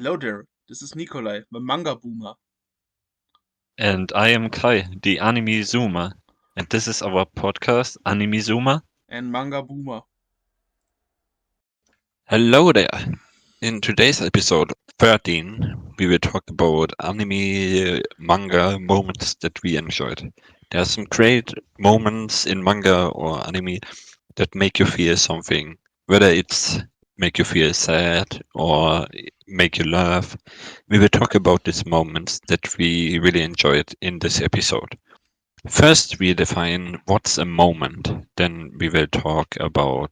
Hello there, this is Nikolai, the manga boomer. And I am Kai, the anime zoomer. And this is our podcast, Anime Zoomer. And manga boomer. Hello there. In today's episode 13, we will talk about anime manga moments that we enjoyed. There are some great moments in manga or anime that make you feel something, whether it's make you feel sad or make you laugh. We will talk about these moments that we really enjoyed in this episode. First, we define what's a moment. Then we will talk about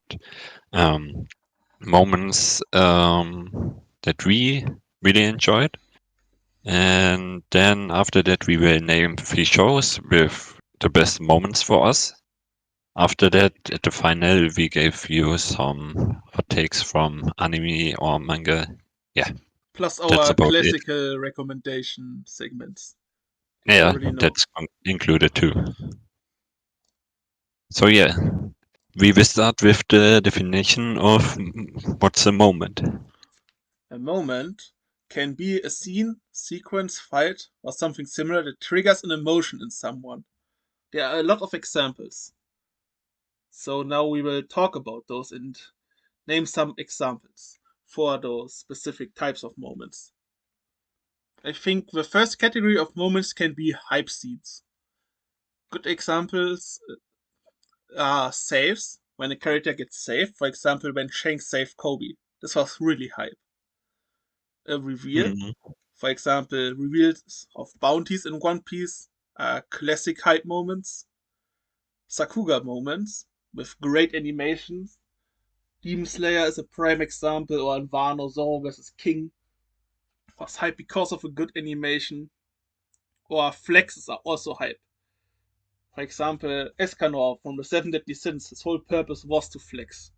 um, moments that we really enjoyed. And then after that, we will name 3 shows with the best moments for us. After that, at the final, we gave you some hot takes from anime or manga. Yeah, Plus that's our about it. classical recommendation segments. You Yeah, already know. that's included too. So yeah, we will start with the definition of what's a moment. A moment can be a scene, sequence, fight, or something similar that triggers an emotion in someone. There are a lot of examples. So now we will talk about those and name some examples for those specific types of moments. I think the first category of moments can be hype scenes. Good examples are saves, when a character gets saved. For example, when Shanks saved Kobe. This was really hype. A reveal, Mm, for example, reveals of bounties in One Piece are classic hype moments. Sakuga moments with great animations. Demon Slayer is a prime example, or in Wano Zoro vs. King was hype because of a good animation. Or flexes are also hype. For example, Escanor from the Seven Deadly Sins, his whole purpose was to flex.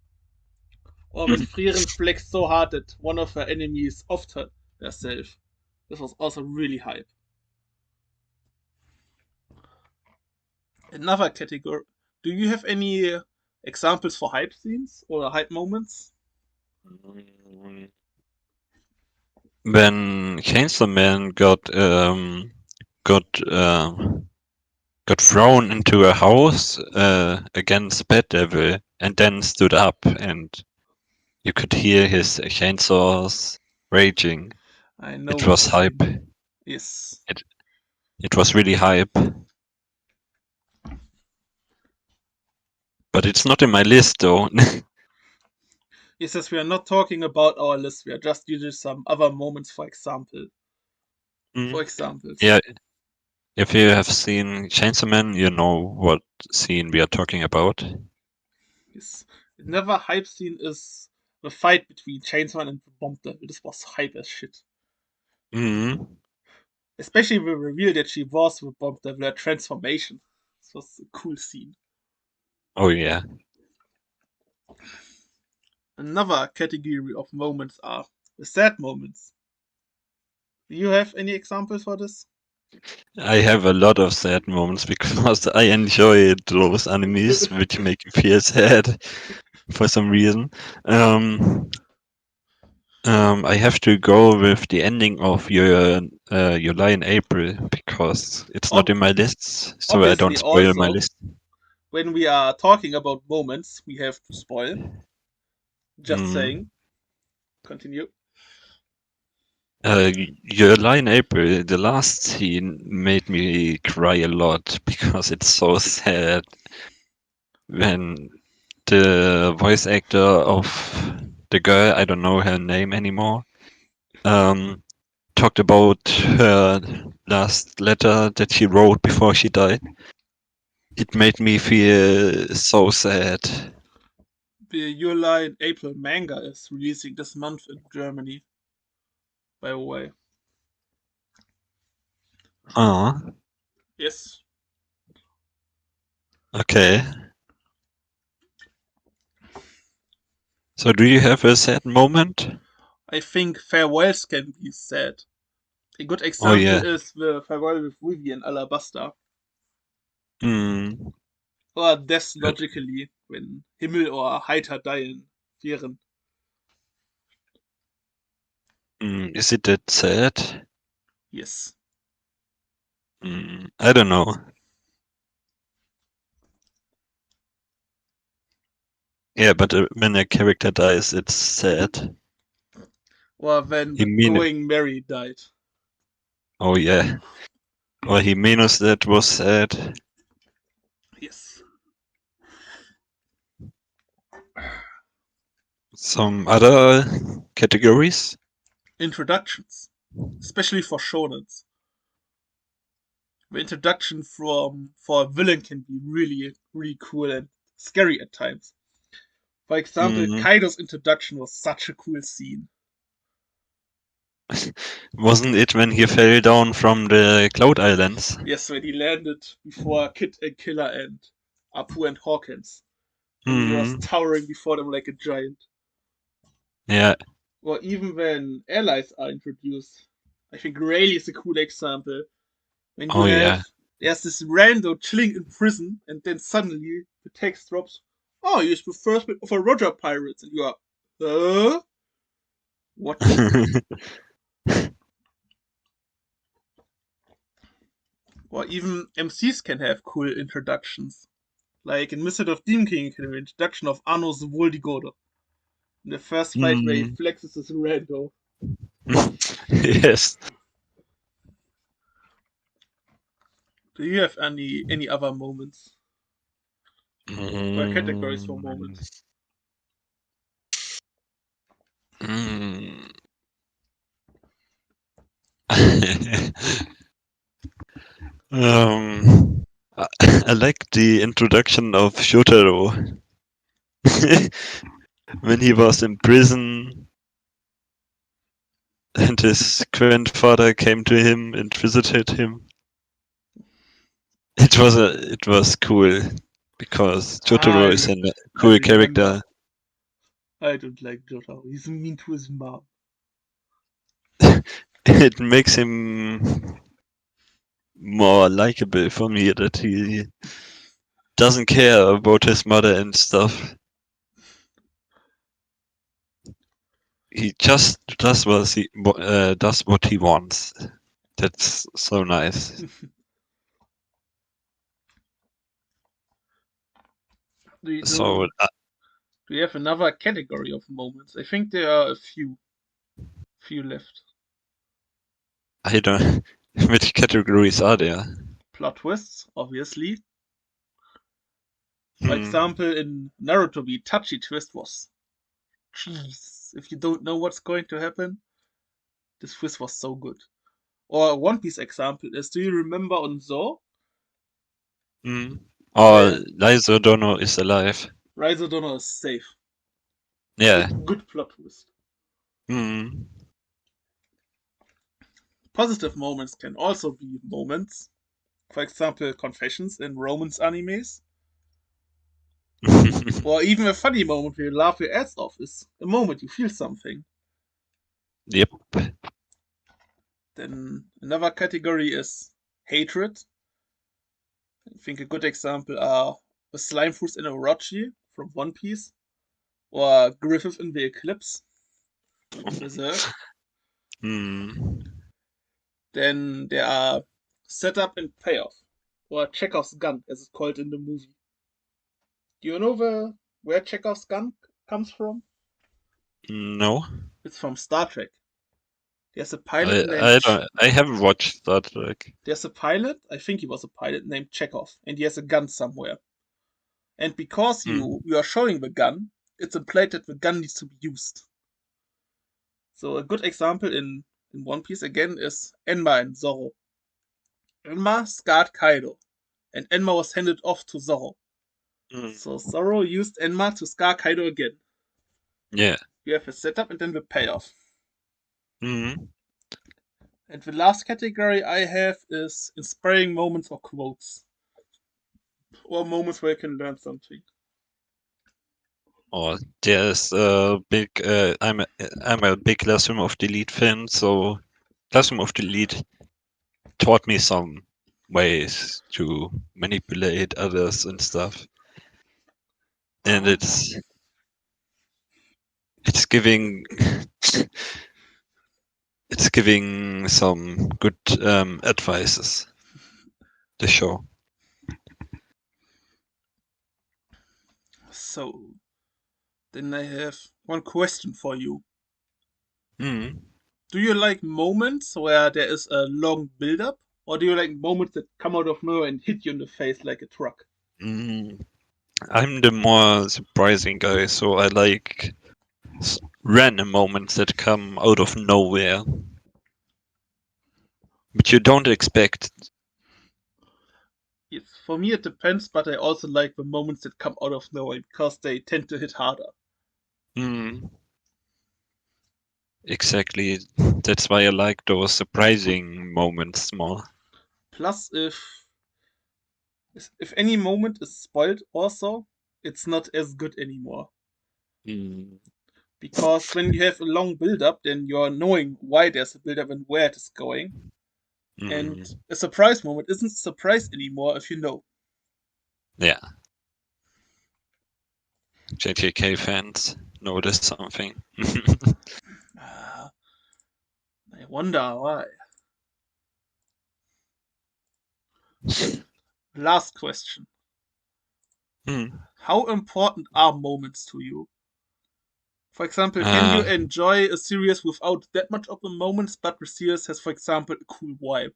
Or with Frieren flexed so hard that one of her enemies offed herself. This was also really hype. Another category. Do you have any examples for hype scenes or hype moments? when Chainsaw Man got got thrown into a house against Bad Devil and then stood up and you could hear his chainsaws raging. I know It which was hype. scene. Yes. It it was really hype, but it's not in my list though. Yes, as we are not talking about our list, we are just using some other moments for example. For Mm. examples. Yeah, if you have seen Chainsaw Man, you know what scene we are talking about. Yes. Another hype scene is the fight between Chainsaw and the Bomb Devil. This was hype as shit. Mm. Especially the reveal that she was the Bomb Devil, her transformation. This was a cool scene. Oh yeah. Another category of moments are the sad moments. Do you have any examples for this? I have a lot of sad moments because I enjoy those animes which make you feel sad for some reason. Um, I have to go with the ending of your Lie in April because it's not Ob- in my list, so I don't Obviously, spoil my also, list. when we are talking about moments, we have to spoil. Just Mm. saying. Continue. Your Lie in April, the last scene made me cry a lot because it's so sad when the voice actor of the girl, I don't know her name anymore, um, talked about her last letter that she wrote before she died. It made me feel so sad. The Your Line April manga is releasing this month in Germany, by the way. Ah, Yes. okay. So do you have a sad moment? I think farewells can be sad. A good Oh example yeah. is the farewell with Vivian Alabaster, Hmm. or death logically when Himmel or Heiter die in Viren. Is it that sad? Yes. I don't know. Yeah, but when a character dies, it's sad. Or when the Himeno. going Mary died. Oh yeah. Or Himenos, that was sad. Yes. Some other categories? Introductions, especially for shonens. The introduction from for a villain can be really cool and scary at times. For example, Mm. Kaido's introduction was such a cool scene. Wasn't it when he fell down from the Cloud Islands? Yes, when he landed before Kid and Killer and Apu and Hawkins. And he was Mm. towering before them like a giant. Yeah. Or even when allies are introduced. I think Rayleigh is a cool example. When you Oh have yeah. there's this rando chilling in prison, and then suddenly the text drops. Oh, he's the first bit of a Roger Pirates, and you are, what just happened? Or even MCs can have cool introductions. Like in Method of Demon King, you can have an introduction of Anno the Voldigoda. In the first fight where he Mm. flexes his rando. Yes. Do you have any other moments? Or categories for Mm. moments? Mm. I I like the introduction of Shotaro when he was in prison and his grandfather came to him and visited him. It was cool because Jotaro is I a I cool remember. character. I don't like Jotaro. He's mean to his mom. It makes him more likable for me that he doesn't care about his mother and stuff. He just does what he wants. That's so nice. do you So do do you have another category of moments? I think there are a few left. I don't. Which categories are there? Plot twists, obviously. For Hmm. example, in Naruto, the Itachi twist was, jeez, if you don't know what's going to happen, this twist was so good. Or a One Piece example is, do you remember on Zoro Hmm. Or when Liza Dono is alive. Raizodono is safe? Yeah. Good plot twist. Hmm. Positive moments can also be moments, for example, confessions in romance animes, or even a funny moment where you laugh your ass off is a moment you feel something. Yep. Then another category is hatred. I think a good example are the slime fruits in Orochi from One Piece, or Griffith in the Eclipse from Berserk. Hmm. Then there are setup and payoff, or Chekhov's gun, as it's called in the movie. Do you know where Chekhov's gun comes from? No. It's from Star Trek. There's a pilot named I don't. I haven't watched Star Trek. there's a pilot, I think he was a pilot named Chekhov, and he has a gun somewhere. And because Hmm. you are showing the gun, it's implied that the gun needs to be used. So a good example in One Piece again is Enma and Zoro. Enma scarred Kaido, and Enma was handed off to Zoro. Hmm. So Zoro used Enma to scar Kaido again. Yeah. You have a setup and then the payoff. Hmm. And the last category I have is inspiring moments or quotes, or moments where you can learn something. Or there's a big. I'm a big Classroom of the Elite fan, so Classroom of the Elite taught me some ways to manipulate others and stuff. And Ah, it's giving it's giving some good advices. The show. So, then I have one question for you. Mm. Do you like moments where there is a long build up? Or do you like moments that come out of nowhere and hit you in the face like a truck? Mm. I'm the more surprising guy, so I like random moments that come out of nowhere, but you don't expect. Yes, for me it depends, but I also like the moments that come out of nowhere because they tend to hit harder. Mm. Exactly. That's why I like those surprising moments more. Plus, if any moment is spoiled, also, it's not as good anymore. Mm. Because when you have a long build up, then you're knowing why there's a build up and where it is going. And Mm. a surprise moment isn't a surprise anymore if you know. Yeah, JJK fans notice something. Ah, I wonder why. Then, last question. Hmm. How important are moments to you? For example, can you Uh, enjoy a series without that much of the moments, but the series has, for example, a cool vibe?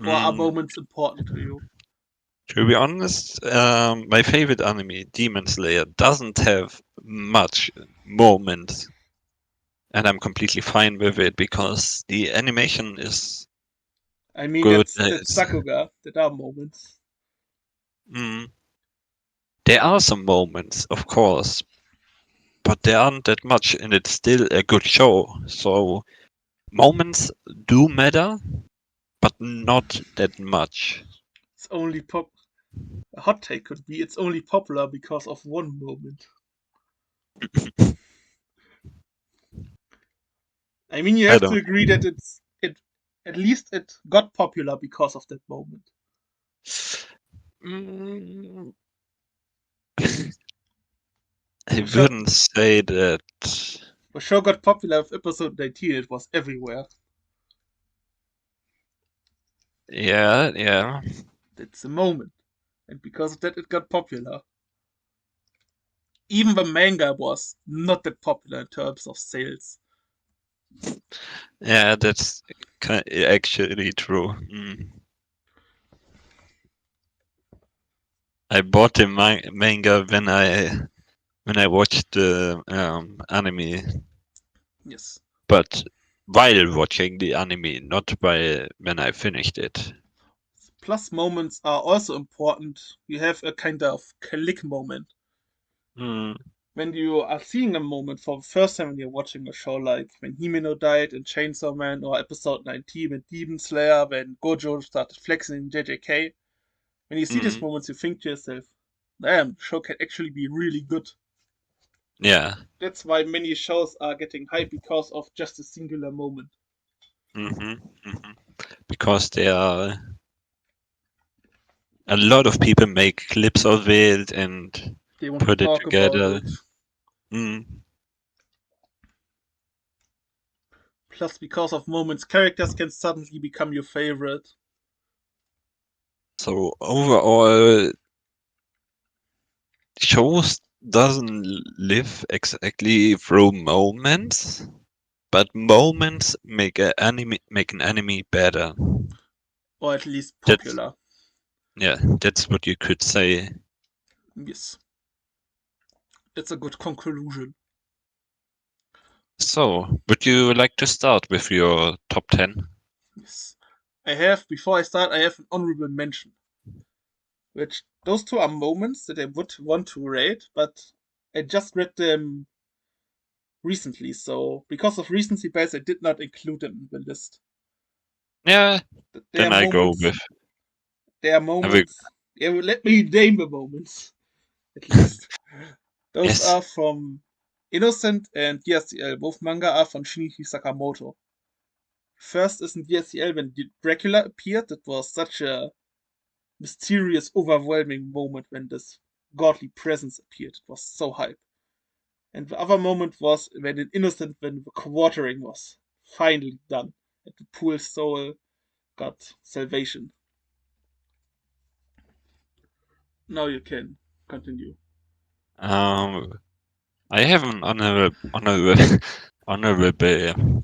Or are mm, moments important to you? to be honest, my favorite anime, Demon Slayer, doesn't have much moments, and I'm completely fine with it because the animation is I mean, good. that's Sakuga. That are moments. Mm, there are some moments, of course, but there aren't that much, and it's still a good show. So moments do matter, but not that much. It's only pop. A hot take could be it's only popular because of one moment. I mean, you I have to don't. agree that it at least it got popular because of that moment. Mm, I For sure, wouldn't say that. for sure got popular with episode 19. It was everywhere. Yeah, yeah. That's the moment, and because of that, it got popular. Even the manga was not that popular in terms of sales. Yeah, that's actually true. Mm. I bought the manga when I watched the anime, Yes. but while watching the anime, not by when I finished it. Plus, moments are also important. You have a kind of click moment Mm, when you are seeing a moment for the first time when you're watching a show, like when Himeno died in Chainsaw Man, or episode 19 in Demon Slayer, when Gojo started flexing in JJK. When you see these mm, moments, you think to yourself, damn, the show can actually be really good. yeah. That's why many shows are getting hype because of just a singular moment. Hmm. Hmm. Because there are a lot of people make clips of it and They want to put it talk about together. it. Mm. Plus, because of moments, characters can suddenly become your favorite. So overall, shows doesn't live exactly through moments, but moments make an anime better. Or at least That's popular. yeah, that's what you could say. Yes, that's a good conclusion. So, would you like to start with your top 10? Yes. Before I start, I have an honorable mention. Which, those two are moments that I would want to rate, but I just read them recently, so because of recency bias, I did not include them in the list. Yeah, They are then I go moments. with They are I will, moments. Yeah, well, let me name the moments, at least. Those yes. are from Innocent and DSCL. Both manga are from Shinichi Sakamoto. First is in DSCL when Dracula appeared. That was such a mysterious, overwhelming moment when this godly presence appeared. It was so hype. And the other moment was when the quartering was finally done, and the poor soul got salvation. Now you can continue. Um, I have an honorable honorable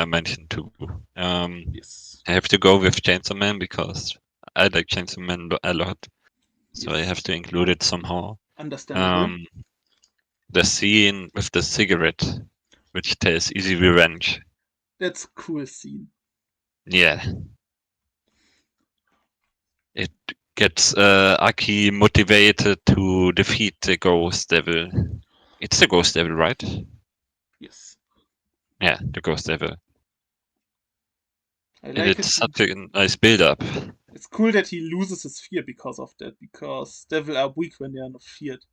mention too. Um, Yes, I have to go with Chainsaw Man because I like Chainsaw Man a lot, so I have yes, to include it somehow. understandable. Um, the scene with the cigarette, which tells easy revenge. That's a cool scene. Yeah, it gets Aki motivated to defeat the ghost devil. It's the ghost devil, right? Yes, Yeah, the ghost devil. I And like it. it's such a nice build up. It's cool that he loses his fear because of that, because devil are weak when they are not feared.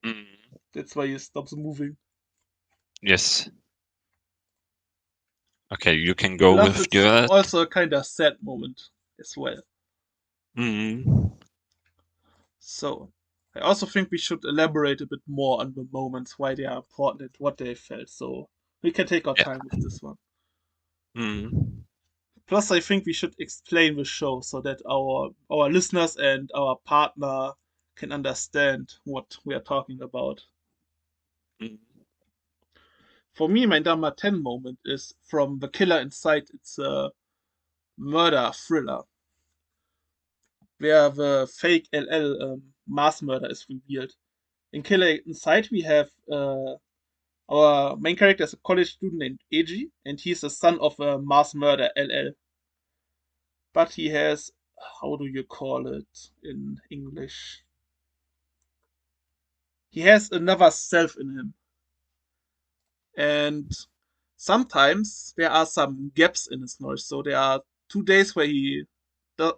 Mm. That's why he stops moving. Yes. Okay, you can go Plus, with it's yours. also a kind of sad moment as well. Mm. So, I also think we should elaborate a bit more on the moments, why they are important and what they felt. So, we can take our Yeah. time with this one. Mm. Plus, I think we should explain the show so that our listeners and our partner can understand what we are talking about. Mm. For me, my number 10 moment is from The Killer Inside. It's a murder thriller where the fake LL mass murder is revealed. In Killer Inside, we have our main character is a college student named Eiji, and he's the son of a mass murderer LL. But he has, how do you call it in English? He has another self in him, and sometimes there are some gaps in his knowledge. So there are 2 days where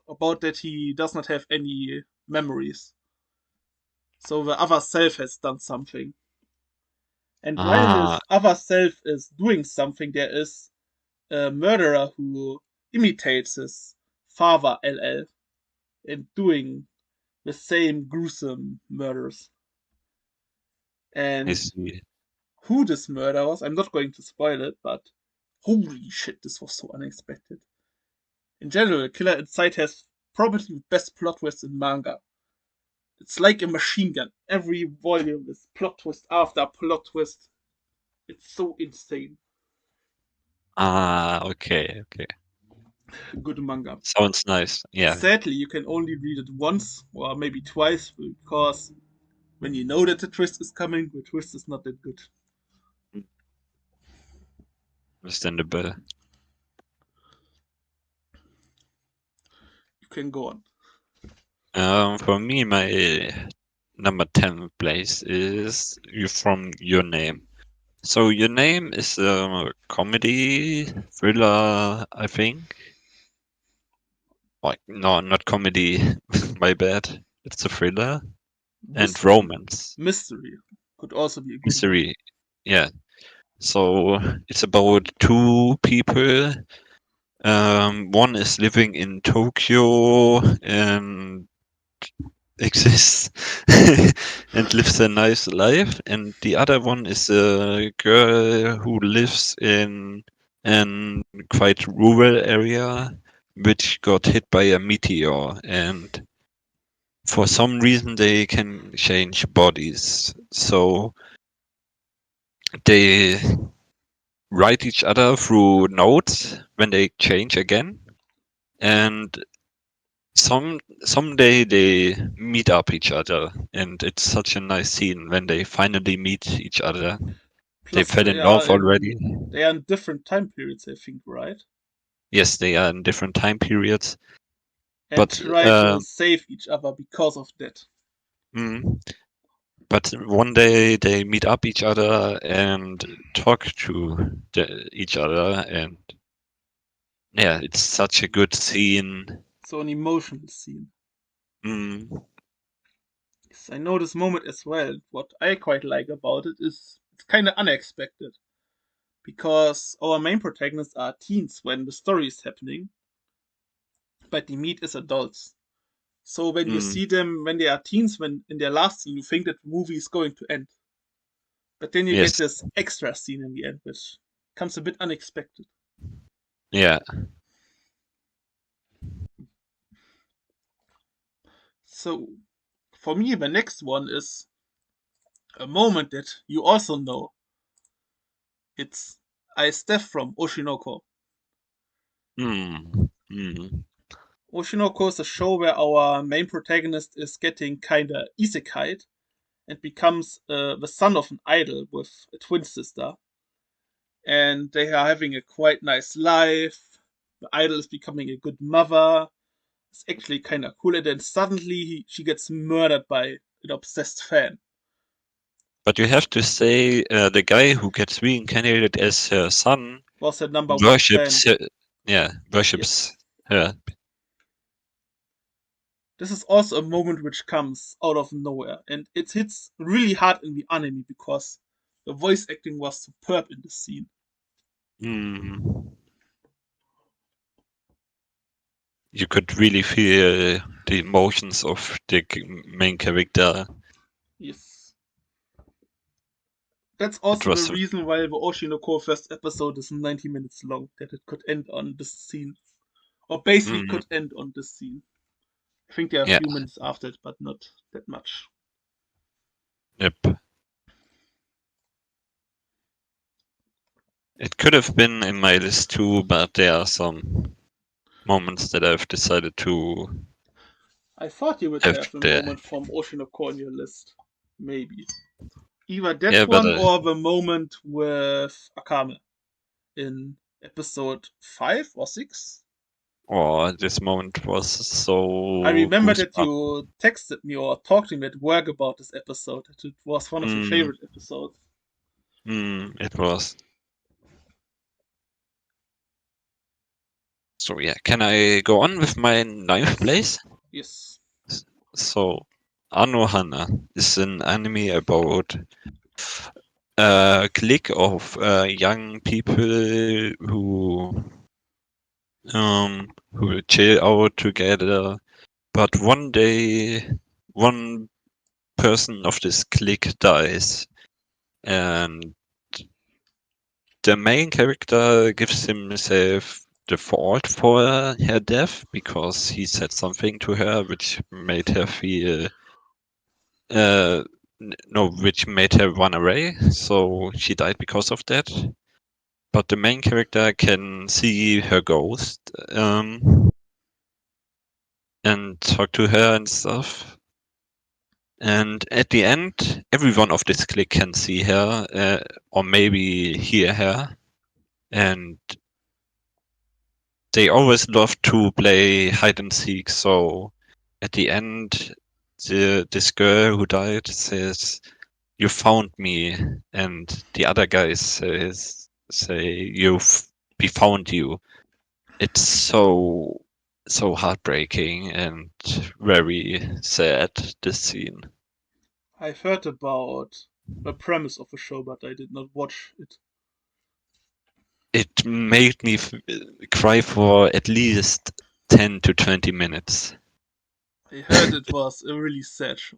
about that he does not have any memories. So the other self has done something. And while Ah, his other self is doing something, there is a murderer who imitates his father, LL, in doing the same gruesome murders. I And see. who this murder was, I'm not going to spoil it, but holy shit, this was so unexpected. In general, Killer Inside has probably the best plot twist in manga. It's like a machine gun. Every volume is plot twist after plot twist. It's so insane. Ah, okay, okay. Good manga. Sounds nice. Yeah. Sadly, you can only read it once or maybe twice because when you know that the twist is coming, the twist is not that good. Understandable. You can go on. For me, my number 10 place is you from Your Name. So Your Name is a comedy thriller, I think. Like, no, not comedy. My bad. It's a thriller and Mystery. romance. Mystery could also be a good one. Mystery. Yeah. So it's about two people. One is living in Tokyo and exists and lives a nice life, and the other one is a girl who lives in an quite rural area which got hit by a meteor, and for some reason they can change bodies. So they write each other through notes when they change again, and someday they meet up each other, and it's such a nice scene when they finally meet each other. They Plus, fell in love already. they are in different time periods, I think, right? Yes, they are in different time periods, And but try to save each other because of that. mm, but one day they meet up each other and talk to each other, and yeah, it's such a good scene. So an emotional scene. Mm, Yes, I know this moment as well. What I quite like about it is it's kind of unexpected because our main protagonists are teens when the story is happening, but they meet as adults. So when you mm, see them when they are teens, when in their last scene, you think that the movie is going to end. But then you get Yes. this extra scene in the end, which comes a bit unexpected. Extra scene in the end, which comes a bit unexpected. Yeah. So, for me, the next one is a moment that you also know. It's I Steph from Oshinoko. Mm. Mm. Oshinoko is a show where our main protagonist is getting kinda isekai'd and becomes the son of an idol with a twin sister. And they are having a quite nice life. The idol is becoming a good mother. It's actually kind of cool. And then suddenly she gets murdered by an obsessed fan. But you have to say the guy who gets reincarnated as her son Was her number one fan. worships her, yeah, worships Yes. her. This is also a moment which comes out of nowhere. And it hits really hard in the anime because the voice acting was superb in the scene. Mm. You could really feel the emotions of the main character. Yes. That's It also the was, reason why the Oshinoko first episode is 90 minutes long, that it could end on this scene. Or basically mm, could end on this scene. I think there are a yeah, few minutes after it, but not that much. yep. It could have been in my list too, but there are some moments that I've decided to I thought you would have have a there. moment from Oshinoko on your list. Maybe. Either that Yeah, but one or the moment with Akame in episode 5 or 6. oh, this moment was I so remember that goosebump. you texted me or talked to me at work about this episode. It was one of your Mm, favorite episodes. it was. So yeah, can I go on with my ninth place? Yes. So, Anohana is an anime about a clique of young people who chill out together. But one day, one person of this clique dies, and the main character gives himself the fault for her death because he said something to her which made her feel no, which made her run away. So she died because of that. But the main character can see her ghost and talk to her and stuff. And at the end, everyone of this clique can see her or maybe hear her. And they always love to play hide and seek. So at the end, this girl who died says, "You found me," and the other guys say, "We found you." It's so heartbreaking and very sad. This scene. I've heard about the premise of the show, but I did not watch it. It made me cry for at least 10 to 20 minutes. I heard it was a really sad show.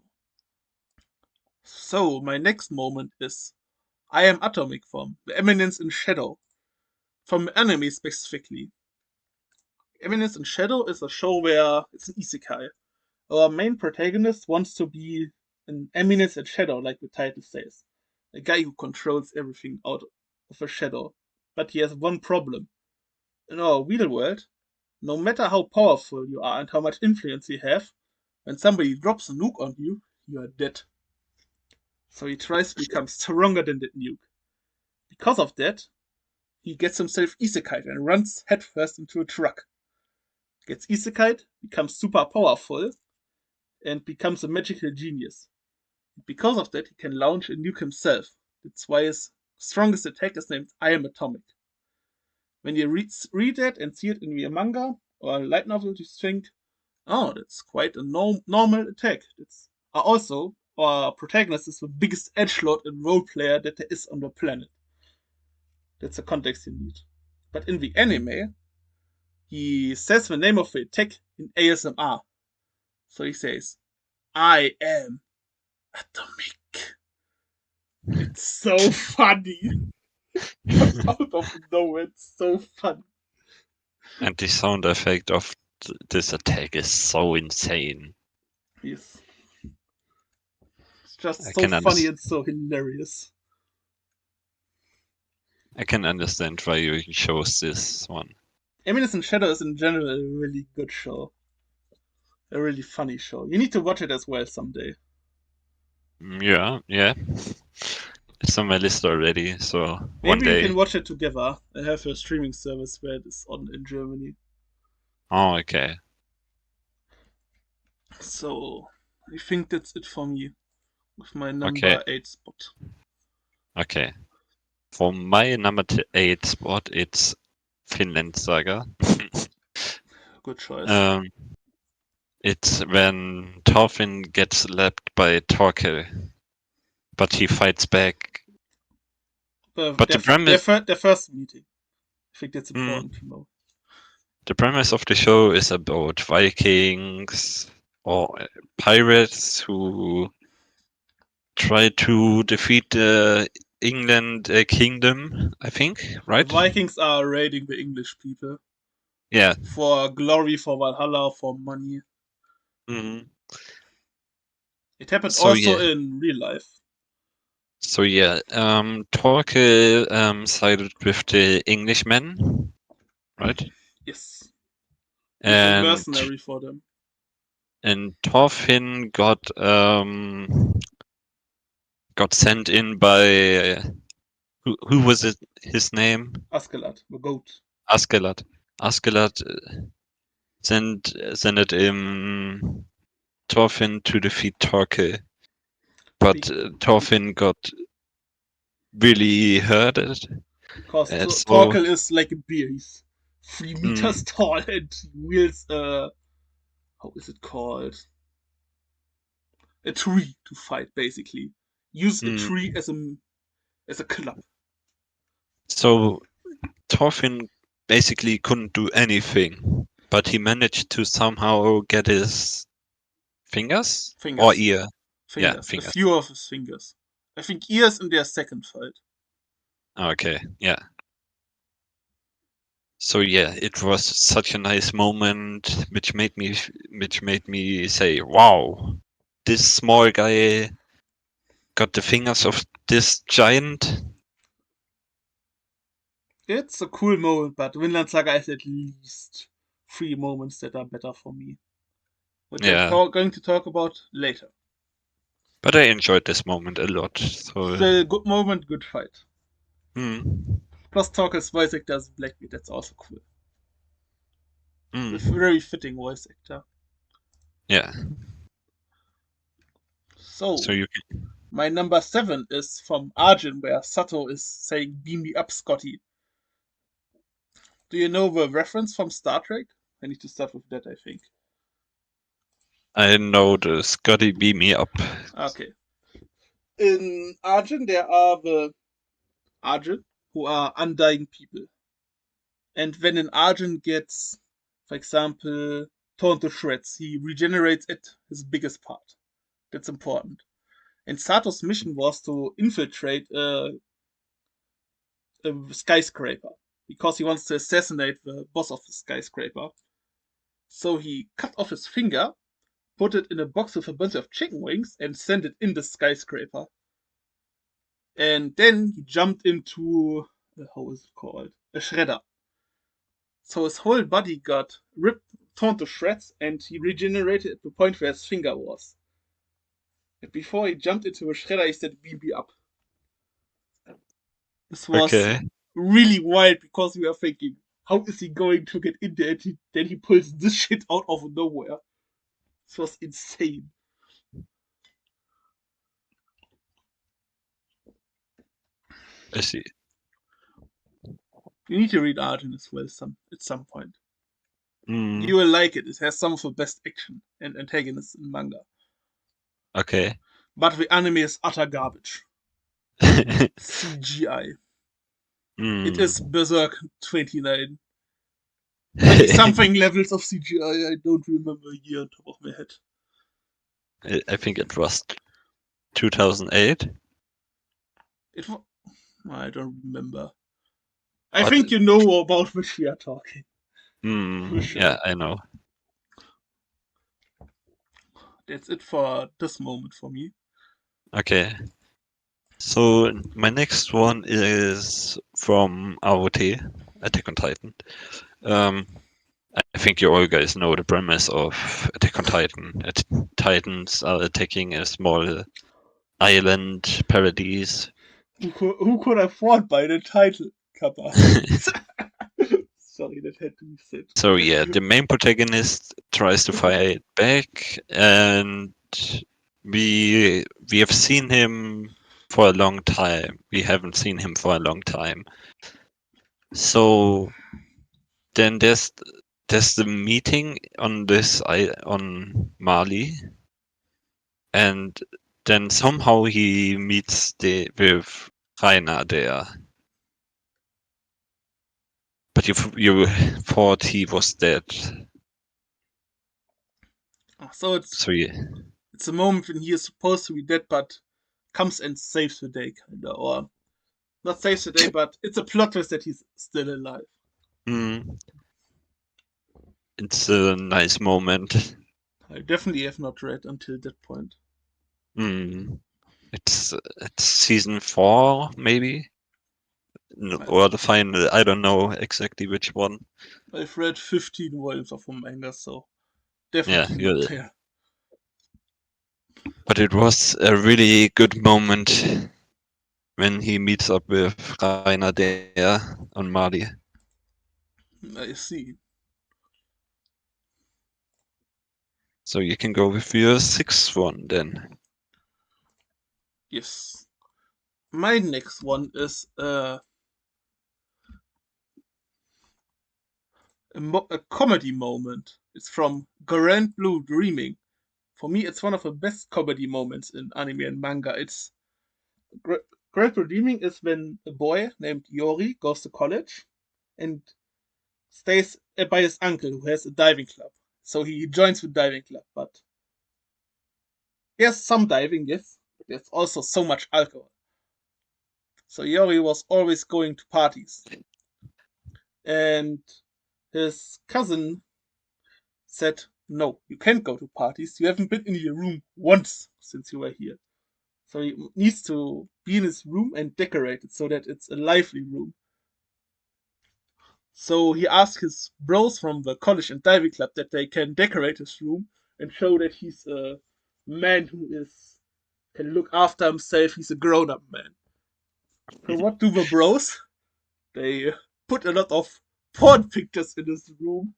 So, my next moment is I Am Atomic from The Eminence in Shadow. From anime specifically. Eminence in Shadow is a show where it's an isekai. Our main protagonist wants to be an eminence in shadow, like the title says. A guy who controls everything out of a shadow. But he has one problem. In our real world, no matter how powerful you are and how much influence you have, when somebody drops a nuke on you, you are dead. So he tries to become stronger than that nuke. Because of that, he gets himself isekai and runs headfirst into a truck. Gets isekai, becomes super powerful, and becomes a magical genius. Because of that, he can launch a nuke himself. That's why his strongest attack is named I Am Atomic. When you read that and see it in the manga or a light novel, you think, oh, that's quite a normal attack. It's also our protagonist is the biggest edgelord and role player that there is on the planet. That's the context you need. But in the anime, he says the name of the attack in ASMR. So he says, I am atomic. It's so funny. Comes out of nowhere. It's so funny. And the sound effect of this attack is so insane. Yes. It's just I so can funny understand. and so hilarious. I can understand why you chose this one. Eminence Shadow is in general a really good show. A really funny show. You need to watch it as well someday. Yeah, yeah. It's on my list already, so one Maybe we can day. watch it together. I have a streaming service where it is on in Germany. Oh, okay. So I think that's it for me with my Okay, number 8 spot. okay. For my number 8 spot, it's Finland Saga. Good choice. um, it's when Thorfinn gets slapped by Torkel, but he fights back. But Their first meeting. I think that's mm, important to know. the premise of the show is about Vikings or pirates who try to defeat the England kingdom, I think, The right? Vikings are raiding the English people Yeah. for glory, for Valhalla, for money. Mhm. It happened So also yeah, in real life. Torkel sided with the Englishmen, right? Yes. He's a And mercenary for them. Thorfinn got sent in by who was it? His name? Askeladd, the goat. Askeladd. Askeladd sent Thorfinn to defeat Torkel, but Be- Thorfinn got really hurt. because So Torkel is like a bear. He's 3 meters mm, tall and he wields how is it called? A tree to fight, basically. Use a tree mm. as a club. So Thorfinn basically couldn't do anything, but he managed to somehow get his fingers or Fingers. ear. Yeah, Fingers. A fingers. few of his fingers. I think ears in their second fight. Okay, yeah. So yeah, it was such a nice moment, which made me say, "Wow, this small guy got the fingers of this giant." It's a cool moment, but Vinland Saga has at least 3 moments that are better for me, which I'm Yeah, going to talk about later. but I enjoyed this moment a lot. So, Still, good moment, good fight. mm, Plus, Torkel's voice actor is Blackbeard, that's also cool. With mm, very fitting voice actor. yeah. So So, you my number 7 is from Arjun, where Sato is saying, "Beam me up, Scotty." Do you know the reference from Star Trek? I need to start with that, I think. I know the Scotty beat me up. Okay. In Arjun, there are the Arjun, who are undying people. And when an Arjun gets, for example, torn to shreds, he regenerates at his biggest part. That's important. And Sato's mission was to infiltrate a skyscraper because he wants to assassinate the boss of the skyscraper. So he cut off his finger, put it in a box with a bunch of chicken wings, and sent it in the skyscraper. And then he jumped into how is it called? A shredder. So his whole body got ripped, torn to shreds, and he regenerated at the point where his finger was. And before he jumped into a shredder, he said, "Beam me up." This was Okay. really wild because we were thinking, how is he going to get in there? And then he pulls this shit out of nowhere. This was insane. I see. You need to read Arjun as well at some point. You Mm, will like it. It has some of the best action and antagonists in manga. okay. But the anime is utter garbage. CGI. It is mm. Berserk 29. 20 something levels of CGI. I don't remember a year on top of my head. I think it was 2008. It wa- I don't remember. I But think you know about which we are talking. For yeah, sure. I know. That's it for this moment for me. Okay. So my next one is from AOT, Attack on Titan. Um, I think you all guys know the premise of Attack on Titan. Titans are attacking a small island paradise. Who could afford buy the title cover? Sorry, that had to be said. So yeah, the main protagonist tries to fight back, and we have seen him for a long time. We haven't seen him for a long time. So then there's the meeting on this on Mali, and then somehow he meets the with Rainer there. But you thought he was dead. So it's So yeah, it's a moment when he is supposed to be dead, but comes and saves the day, kinda, or not saves the day, but it's a plot twist that he's still alive. mm, it's a nice moment. I definitely have not read until that point. Mm, it's season 4 maybe. I've Or the final. I don't know exactly which one. I've read 15 volumes of manga, so Yeah, definitely not yeah. there. But it was a really good moment when he meets up with Rainer there on Mali. I see. So you can go with your sixth one then. Yes. My next one is a comedy moment. It's from Grand Blue Dreaming. For me, it's one of the best comedy moments in anime and manga. It's Grand Blue Dreaming is when a boy named Yori goes to college and stays by his uncle who has a diving club. So he joins the diving club, but there's some diving, yes, but there's also so much alcohol. So Yori was always going to parties, and his cousin said, "No, you can't go to parties. You haven't been in your room once since you were here." So he needs to be in his room and decorate it so that it's a lively room. So he asked his bros from the college and diving club that they can decorate his room and show that he's a man who is can look after himself. He's a grown-up man. So what do the bros? They put a lot of porn pictures in his room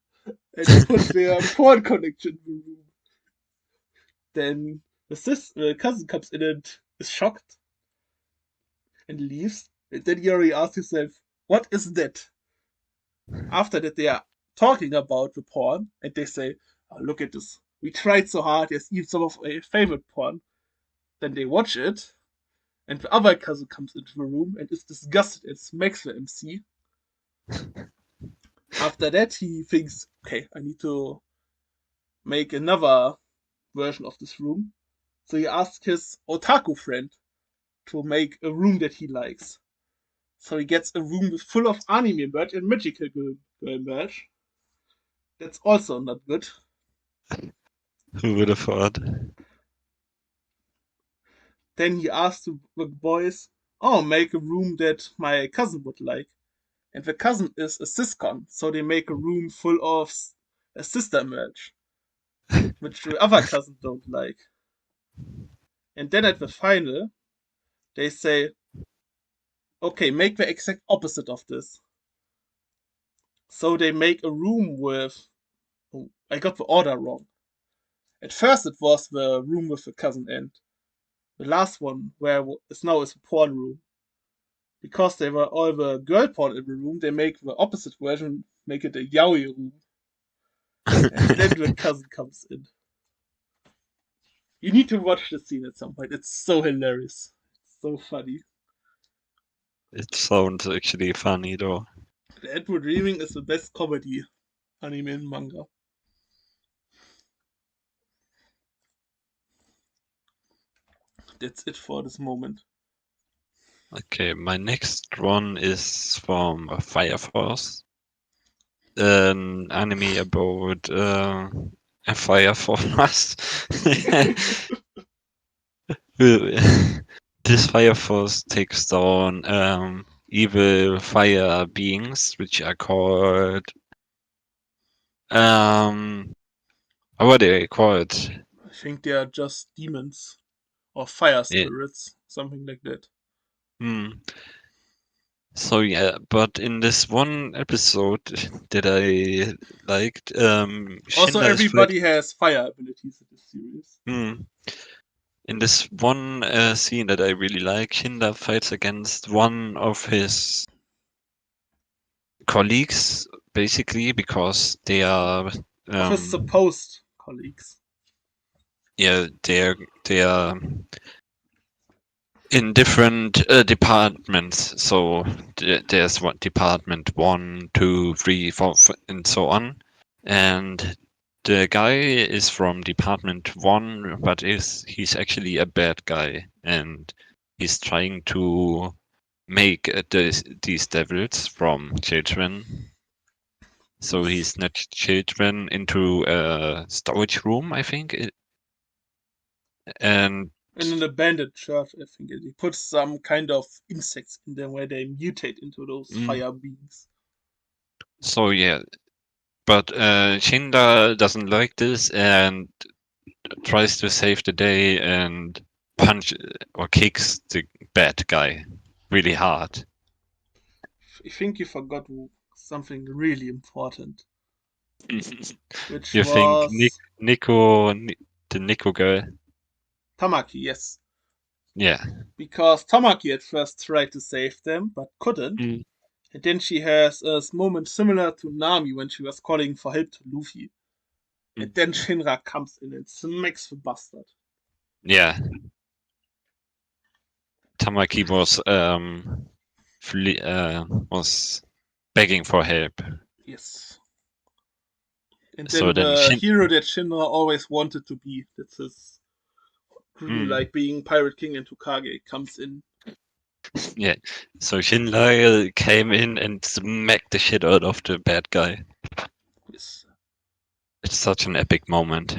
and put their porn collection in the room. Then the cousin comes in and is shocked and leaves. And then Yuri asks himself, "What is that?" After that, they are talking about the porn and they say, "Oh, look at this. We tried so hard. There's even some of my favorite porn." Then they watch it, and the other cousin comes into the room and is disgusted and smacks the MC. After that, he thinks, "Okay, I need to make another version of this room." So he asks his otaku friend to make a room that he likes. So he gets a room full of anime merch and magical girl merch. That's also not good. Who would have thought? Then he asks the boys, "Oh, make a room that my cousin would like." And the cousin is a siscon, so they make a room full of a sister merch, which the other cousin don't like. And then at the final, they say, "Okay, make the exact opposite of this." So they make a room with. Oh, I got the order wrong. At first, it was the room with the cousin, and the last one, where is now is a porn room. Because they were all the girl porn in the room, they make the opposite version, make it a yaoi room. And then the cousin comes in. You need to watch the scene at some point. It's so hilarious. It's so funny. It sounds actually funny though. The Edward Dreaming is the best comedy anime and manga. That's it for this moment. Okay, my next one is from Fire Force, an anime about a fire force. This fire force takes down evil fire beings, which are called what are they called? I think they are just demons or fire Yeah. spirits, something like that. Hmm. So yeah, but in this one episode that I liked, Also, Schindler is fight. everybody has fire abilities in this series. Hmm. In this one scene that I really like, Schindler fights against one of his colleagues, basically because they are, Of his um, supposed colleagues. yeah, they are in different departments. So there's what department one, two, three, four, and so on. And the guy is from department one, but is he's actually a bad guy, and he's trying to make these devils from children. So Yes. he's not children into a storage room, I think, and In an abandoned church, I think he puts some kind of insects in them where they mutate into those mm, fire beings. so yeah. But Shinda doesn't like this and tries to save the day and punch or kicks the bad guy really hard. I think you forgot something really important, which You think was The Nico girl? Tamaki, yes. Yeah. Because Tamaki at first tried to save them, but couldn't. Mm, And then she has a moment similar to Nami when she was calling for help to Luffy. And mm. then Shinra comes in and smacks the bastard. Yeah. Tamaki was begging for help. Yes. And So then then the hero that Shinra always wanted to be, that's his dream, mm, like being Pirate King and Tukage, comes in. yeah. So Shinra came in and smacked the shit out of the bad guy. Yes. It's such an epic moment.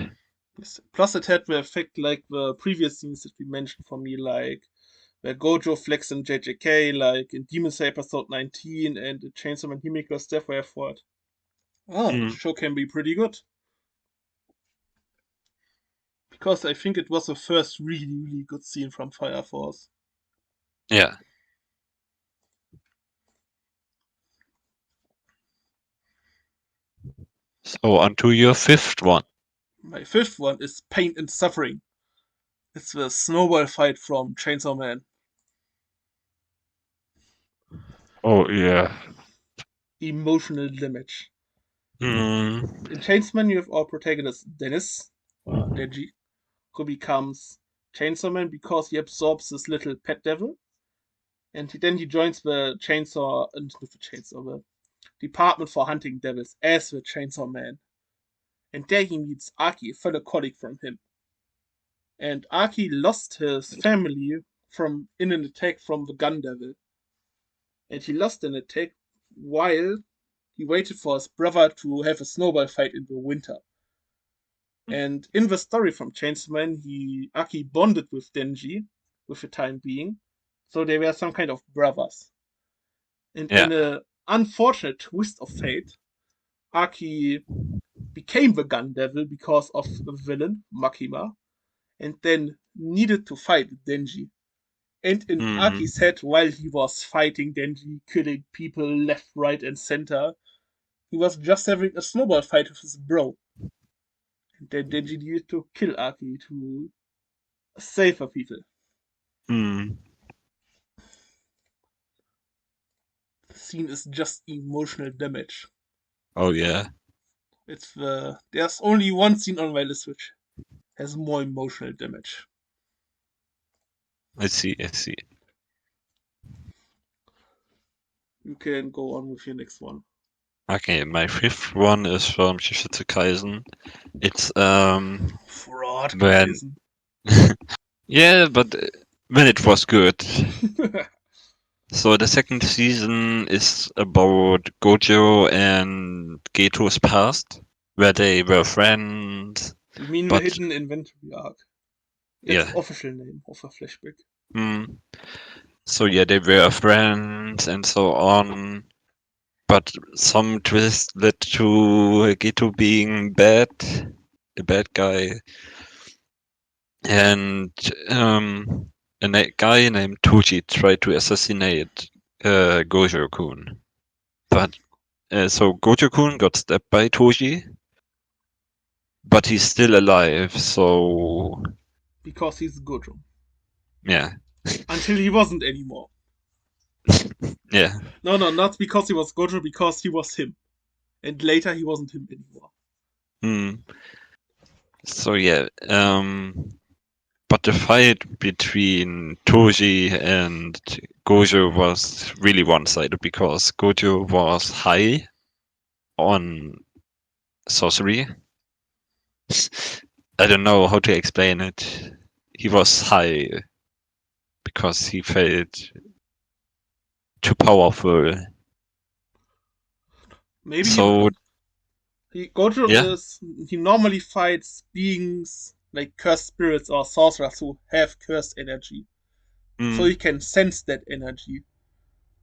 Yes. Plus, it had the effect like the previous scenes that we mentioned for me, like where Gojo, Flex, and JJK, like in Demon Slayer episode 19 and in Chainsaw Man Himiko's Death, where I thought, oh, the Mm, show can be pretty good. Because I think it was the first really, really good scene from Fire Force. yeah. So on to your fifth one. My fifth one is Pain and Suffering. It's the snowball fight from Chainsaw Man. Oh yeah. Emotional damage. Mm, In Chainsaw Man, you have our protagonist Dennis, or Denji, who becomes Chainsaw Man because he absorbs this little pet devil, and then he joins the Chainsaw, not the Chainsaw, the Department for Hunting Devils as the Chainsaw Man. And there he meets Aki, a fellow colleague from him. And Aki lost his family from in an attack from the Gun Devil, and he lost an attack while he waited for his brother to have a snowball fight in the winter. And in the story from Chainsaw Man, Aki bonded with Denji with the time being, so they were some kind of brothers. And yeah. in a unfortunate twist of fate, Aki became the Gun Devil because of the villain Makima, and then needed to fight Denji. And in Aki's Mm, head, while he was fighting Denji, killing people left, right, and center, he was just having a snowball fight with his bro. And then Denji needed to kill Aki to save the people. mm. The scene is just emotional damage. Oh yeah. There's only one scene on my list which has more emotional damage. I see. I see. You can go on with your next one. Okay, my fifth one is from Jujutsu Kaisen. It's Fraud when Kaisen. yeah, but when it was good. So the second season is about Gojo and Geto's past, where they were friends, You mean the but hidden inventory arc? That's yeah. the official name of a flashback. Mm. So yeah, they were friends and so on. But some twist led to Geto being bad, a bad guy, and a guy named Toji tried to assassinate Gojo-kun. But so Gojo-kun got stabbed by Toji, but he's still alive. So Because he's Gojo. yeah, Until he wasn't anymore. yeah. No, not because he was Gojo, because he was him. And later he wasn't him anymore. Hmm. So yeah, but the fight between Toji and Gojo was really one-sided because Gojo was high on sorcery. I don't know how to explain it. He was high because he felt too powerful. Maybe So Gojo yeah, he normally fights beings like cursed spirits or sorcerers who have cursed energy. So he mm, can sense that energy.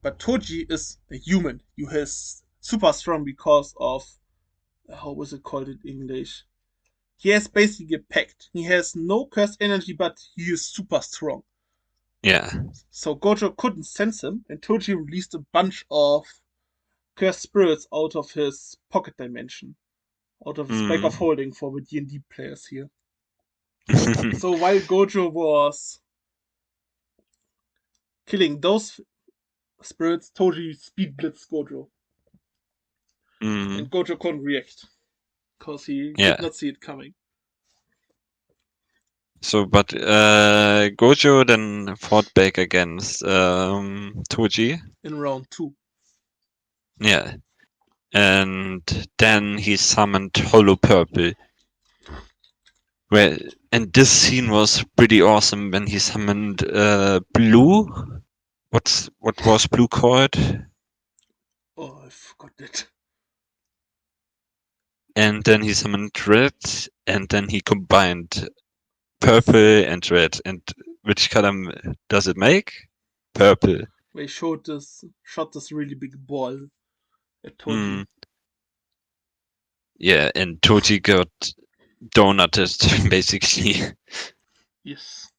But Toji is a human. He is super strong because of how was it called in English? He has basically a pact. He has no cursed energy, but he is super strong. yeah, So Gojo couldn't sense him, and Toji released a bunch of cursed spirits out of his pocket dimension, out of his bag of mm, holding for the D&D players here. So while Gojo was killing those spirits, Toji speed blitzed Gojo, and mm, Gojo couldn't react because he did yeah. not see it coming. So, but Gojo then fought back against Toji. In round two. Yeah, and then he summoned Hollow Purple. Where and this scene was pretty awesome when he summoned Blue. What was Blue called? Oh, I forgot that. And then he summoned Red, and then he combined Purple and Red. And which color does it make? Purple. They shot this really big ball at Hmm. Toji. Yeah, and Toji got donuted basically. Yes.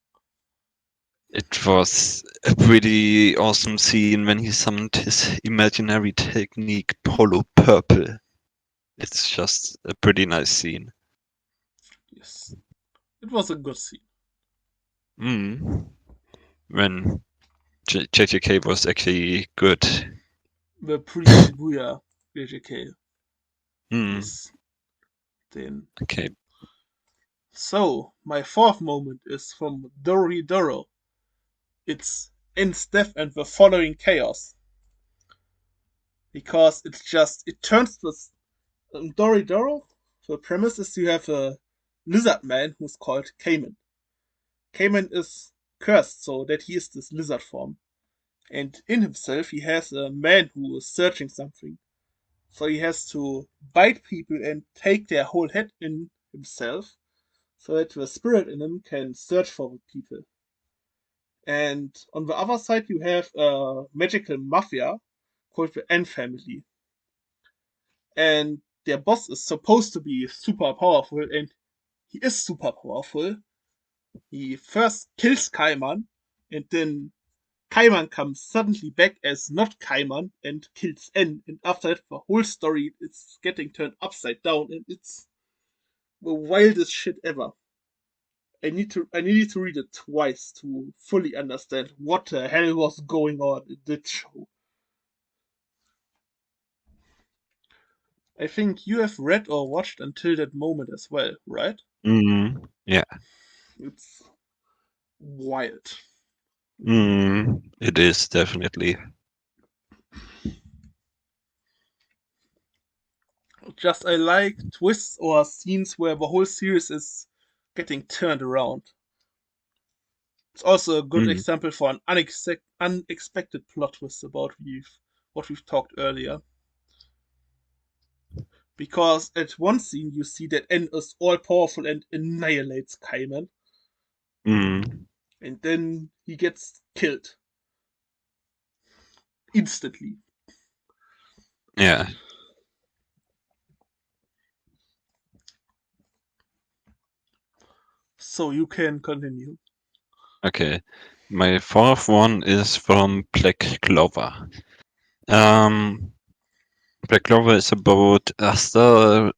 It was a pretty awesome scene when he summoned his imaginary technique Polo Purple. It's just a pretty nice scene. Yes. It was a good scene. Mm. When JJK was actually good. The pre Shibuya JJK. Mm. Yes. Then. Okay. So, my fourth moment is from Dori Doro. It's ends death and the following chaos. Because it turns this Dori Doro. The premise is you have a lizard man who's called Cayman. Cayman is cursed so that he is this lizard form. And in himself, he has a man who is searching something. So he has to bite people and take their whole head in himself so that the spirit in him can search for the people. And on the other side, you have a magical mafia called the N family. And their boss is supposed to be super powerful, and he is super powerful. He first kills Kaiman, and then Kaiman comes suddenly back as not Kaiman and kills N, and after that the whole story is getting turned upside down, and it's the wildest shit ever. I needed to read it twice to fully understand what the hell was going on in that show. I think you have read or watched until that moment as well, right? Mm. Yeah. It's wild. Mm. It is definitely. Just I like twists or scenes where the whole series is getting turned around. It's also a good Mm. example for an unexpected plot twist about what we've talked earlier. Because at one scene you see that N is all powerful and annihilates Kaiman, Mm. and then he gets killed instantly. Yeah. So you can continue. Okay. My fourth one is from Black Clover. Um, Black Clover is about a star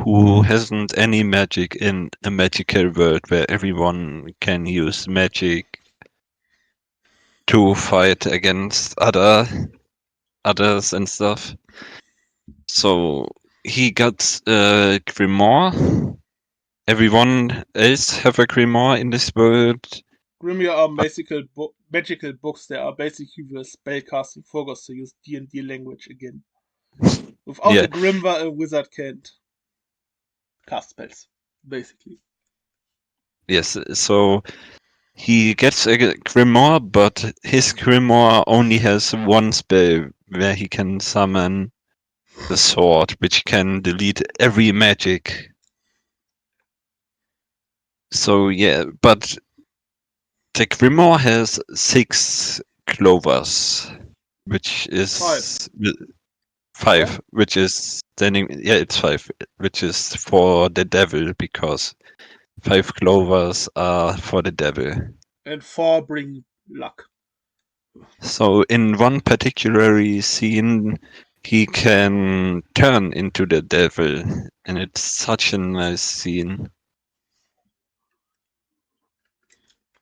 who hasn't any magic in a magical world where everyone can use magic to fight against others and stuff. So he got a grimoire. Everyone else have a grimoire in this world, Grimir are but magical books that are basically the spellcasting focus, to use D&D language again. Without yeah, a Grimvar, a wizard can't cast spells, basically. yes. So he gets a grimoire, but his grimoire only has one spell where he can summon the sword, which can delete every magic. So yeah, but the grimoire has 6 clovers, which Five. is Four? 5, which is standing. Yeah, it's 5, which is for the devil because 5 clovers are for the devil. And four bring luck. So in one particular scene, he can turn into the devil, and it's such a nice scene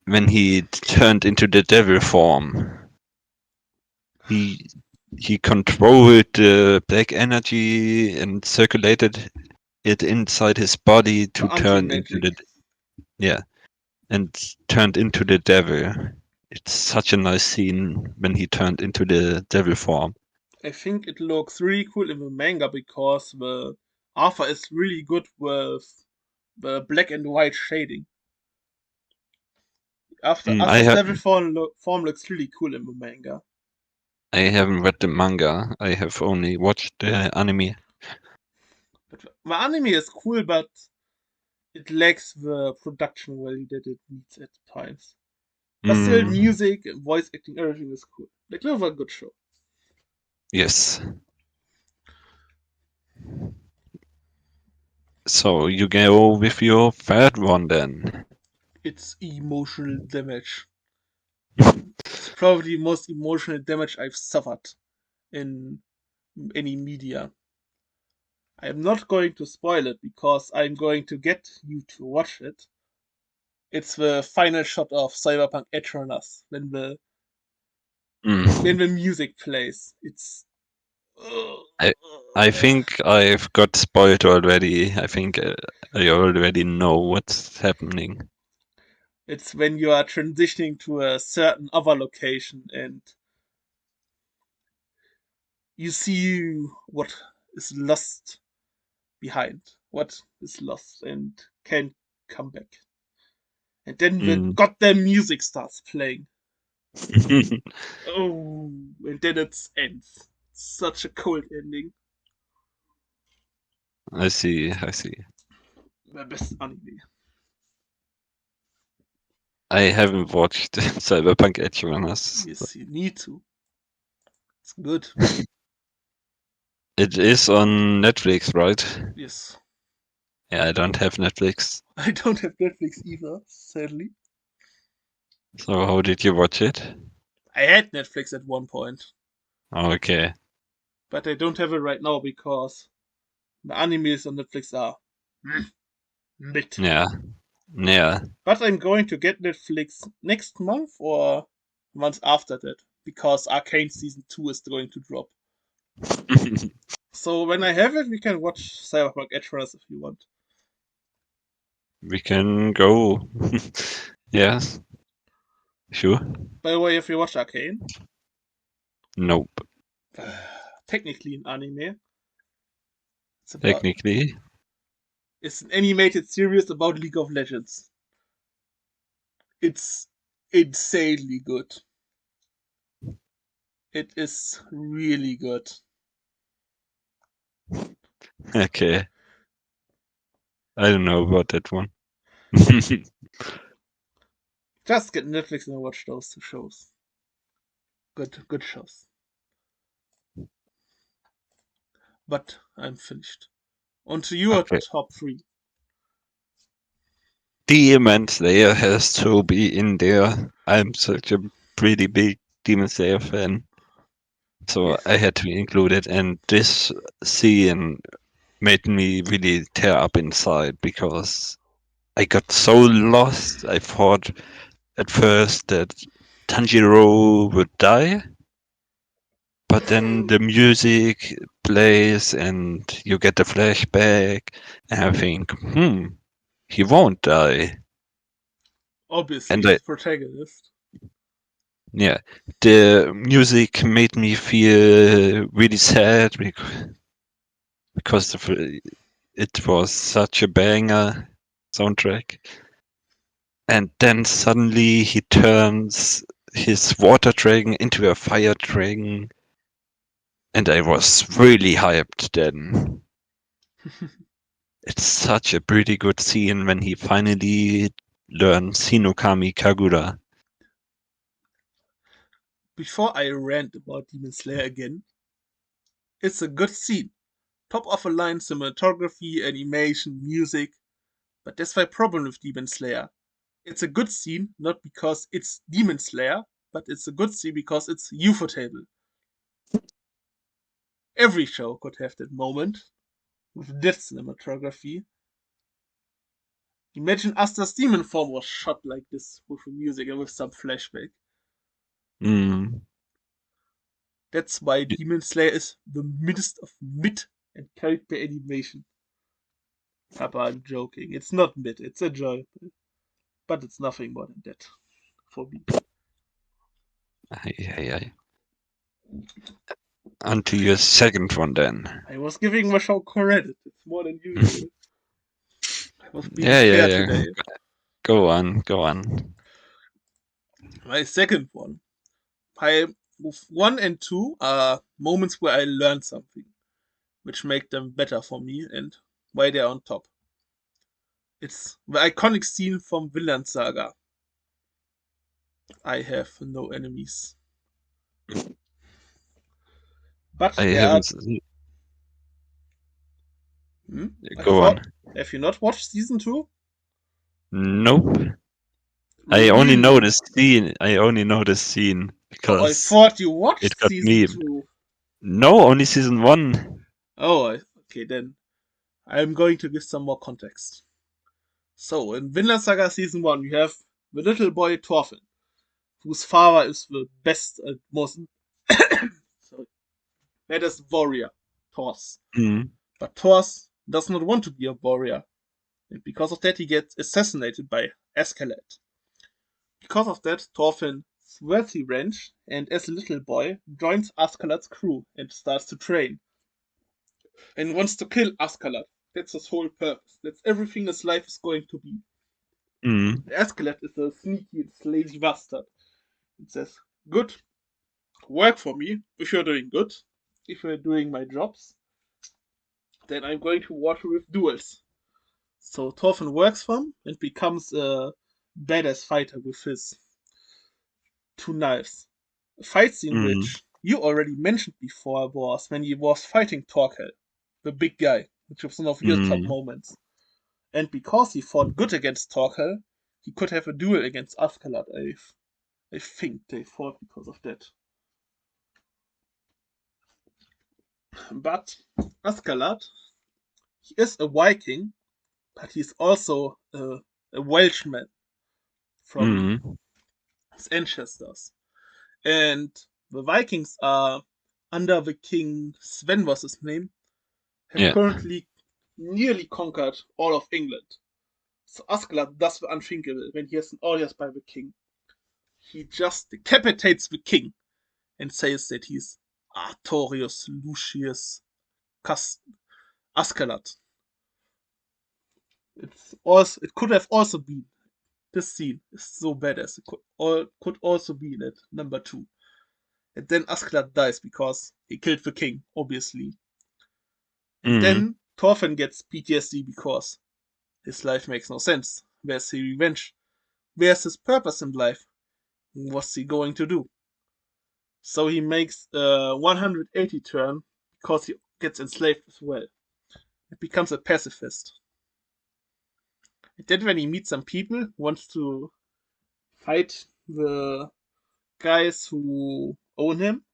when he turned into the devil form. He he controlled the black energy and circulated it inside his body The to turn into anti-magic. the yeah, and turned into the devil. It's such a nice scene when he turned into the devil form. I think it looks really cool in the manga because the Arthur is really good with the black and white shading. After Mm, I Arthur's ha devil form looks really cool in the manga. I haven't read the manga. I have only watched the anime. But the anime is cool, but it lacks the production value that it needs at times. But still, Mm, music, voice acting, everything is cool. Like, it was a good show. yes. So you go with your third one then. It's emotional damage. It's probably the most emotional damage I've suffered in any media. I'm not going to spoil it because I'm going to get you to watch it. It's the final shot of Cyberpunk Edge Runners when Mm. the music plays. It's I I think I've got spoiled already. I think I already know what's happening. it's when you are transitioning to a certain other location and you see what is lost behind, what is lost and can't come back. And then the Mm. goddamn music starts playing. Oh, and then it ends. Such a cold ending. I see, I see. The best anime. I haven't watched Cyberpunk Edge Runners. Yes, you need to. It's good. It is on Netflix, right? Yes. Yeah, I don't have Netflix. I don't have Netflix either, sadly. So how did you watch it? I had Netflix at one point, Okay. but I don't have it right now because the animes on Netflix are mid. Yeah. Yeah. But I'm going to get Netflix next month or months after that because Arcane Season 2 is going to drop. So when I have it, we can watch Cyberpunk Edge Runners if you want. We can go. Yes. Sure. By the way, if you watch Arcane, Nope. technically an anime. It's about Technically. it's an animated series about League of Legends. It's insanely good. It is really good. Okay, I don't know about that one. Just get Netflix and watch those two shows. Good shows. But I'm finished. On to your Okay. top three. Demon Slayer has to be in there. I'm such a pretty big Demon Slayer fan, so Yes. I had to include it. And this scene made me really tear up inside because I got so lost. I thought at first that Tanjiro would die, but then the music plays and you get the flashback, and I think, he won't die. Obviously, And he's I, the protagonist. yeah, the music made me feel really sad because it was such a banger soundtrack. And then suddenly he turns his water dragon into a fire dragon, and I was really hyped then. It's such a pretty good scene when he finally learns Hinokami Kagura. Before I rant about Demon Slayer again, it's a good scene. Top of a line cinematography, animation, music. But that's my problem with Demon Slayer. It's a good scene, not because it's Demon Slayer, but it's a good scene because it's ufotable. Every show could have that moment with that cinematography. Imagine Asta's demon form was shot like this with the music and with some flashback. Mm. That's why Demon Slayer is the midst of mid and character animation. Papa, I'm joking. It's not mid, it's enjoyable. But it's nothing more than that for me. Aye, aye, aye. On to your second one then. I was giving my show credit. It's more than usual. I was being Yeah, yeah, fair yeah. today. Go on, go on. My second one. My one and two are moments where I learned something, which make them better for me and why they're on top. It's the iconic scene from Vinland Saga. I have no enemies. But I there are. haven't. Hmm? I Go on. thought. Have you not watched season 2? Nope. I only know Really? the scene. I only know the scene Oh, I because thought you it watched got season me. 2. No, only season one. Okay, then I'm going to give some more context. So, in Vinland Saga season 1, you have the little boy Thorfinn, whose father is the best and most sorry, baddest warrior, Thors. Mm, But Thors does not want to be a warrior, and because of that, he gets assassinated by Askeladd. Because of that, Thorfinn swears revenge and, as a little boy, joins Askeladd's crew and starts to train and wants to kill Askeladd. That's his whole purpose. That's everything his life is going to be. mm, Askeladd is a sneaky and lazy bastard. It says, "Good, work for me if you're doing good. If you're doing my jobs, then I'm going to water with duels." So Thorfinn works for him and becomes a badass fighter with his two knives. A fight scene mm, which you already mentioned before was when he was fighting Torkel, the big guy, which was one of your top mm, moments. And because he fought good against Torkel, he could have a duel against Askeladd. I think they fought because of that. But Askeladd, he is a Viking, but he's also a Welshman from mm. his ancestors. And the Vikings are under the king Sven was his name, have Yeah. currently nearly conquered all of England. So Askeladd does the unthinkable when he has an audience by the king. He just decapitates the king and says that he's Artorius Lucius Cas- Askeladd. It could have also been this scene is so badass. It could also be in it, number 2. And then Askeladd dies because he killed the king, obviously. And Mm. then Thorfinn gets PTSD because his life makes no sense. Where's his revenge? Where's his purpose in life? What's he going to do? So he makes a 180 turn because he gets enslaved as well. He becomes a pacifist. And then when he meets some people, wants to fight the guys who own him,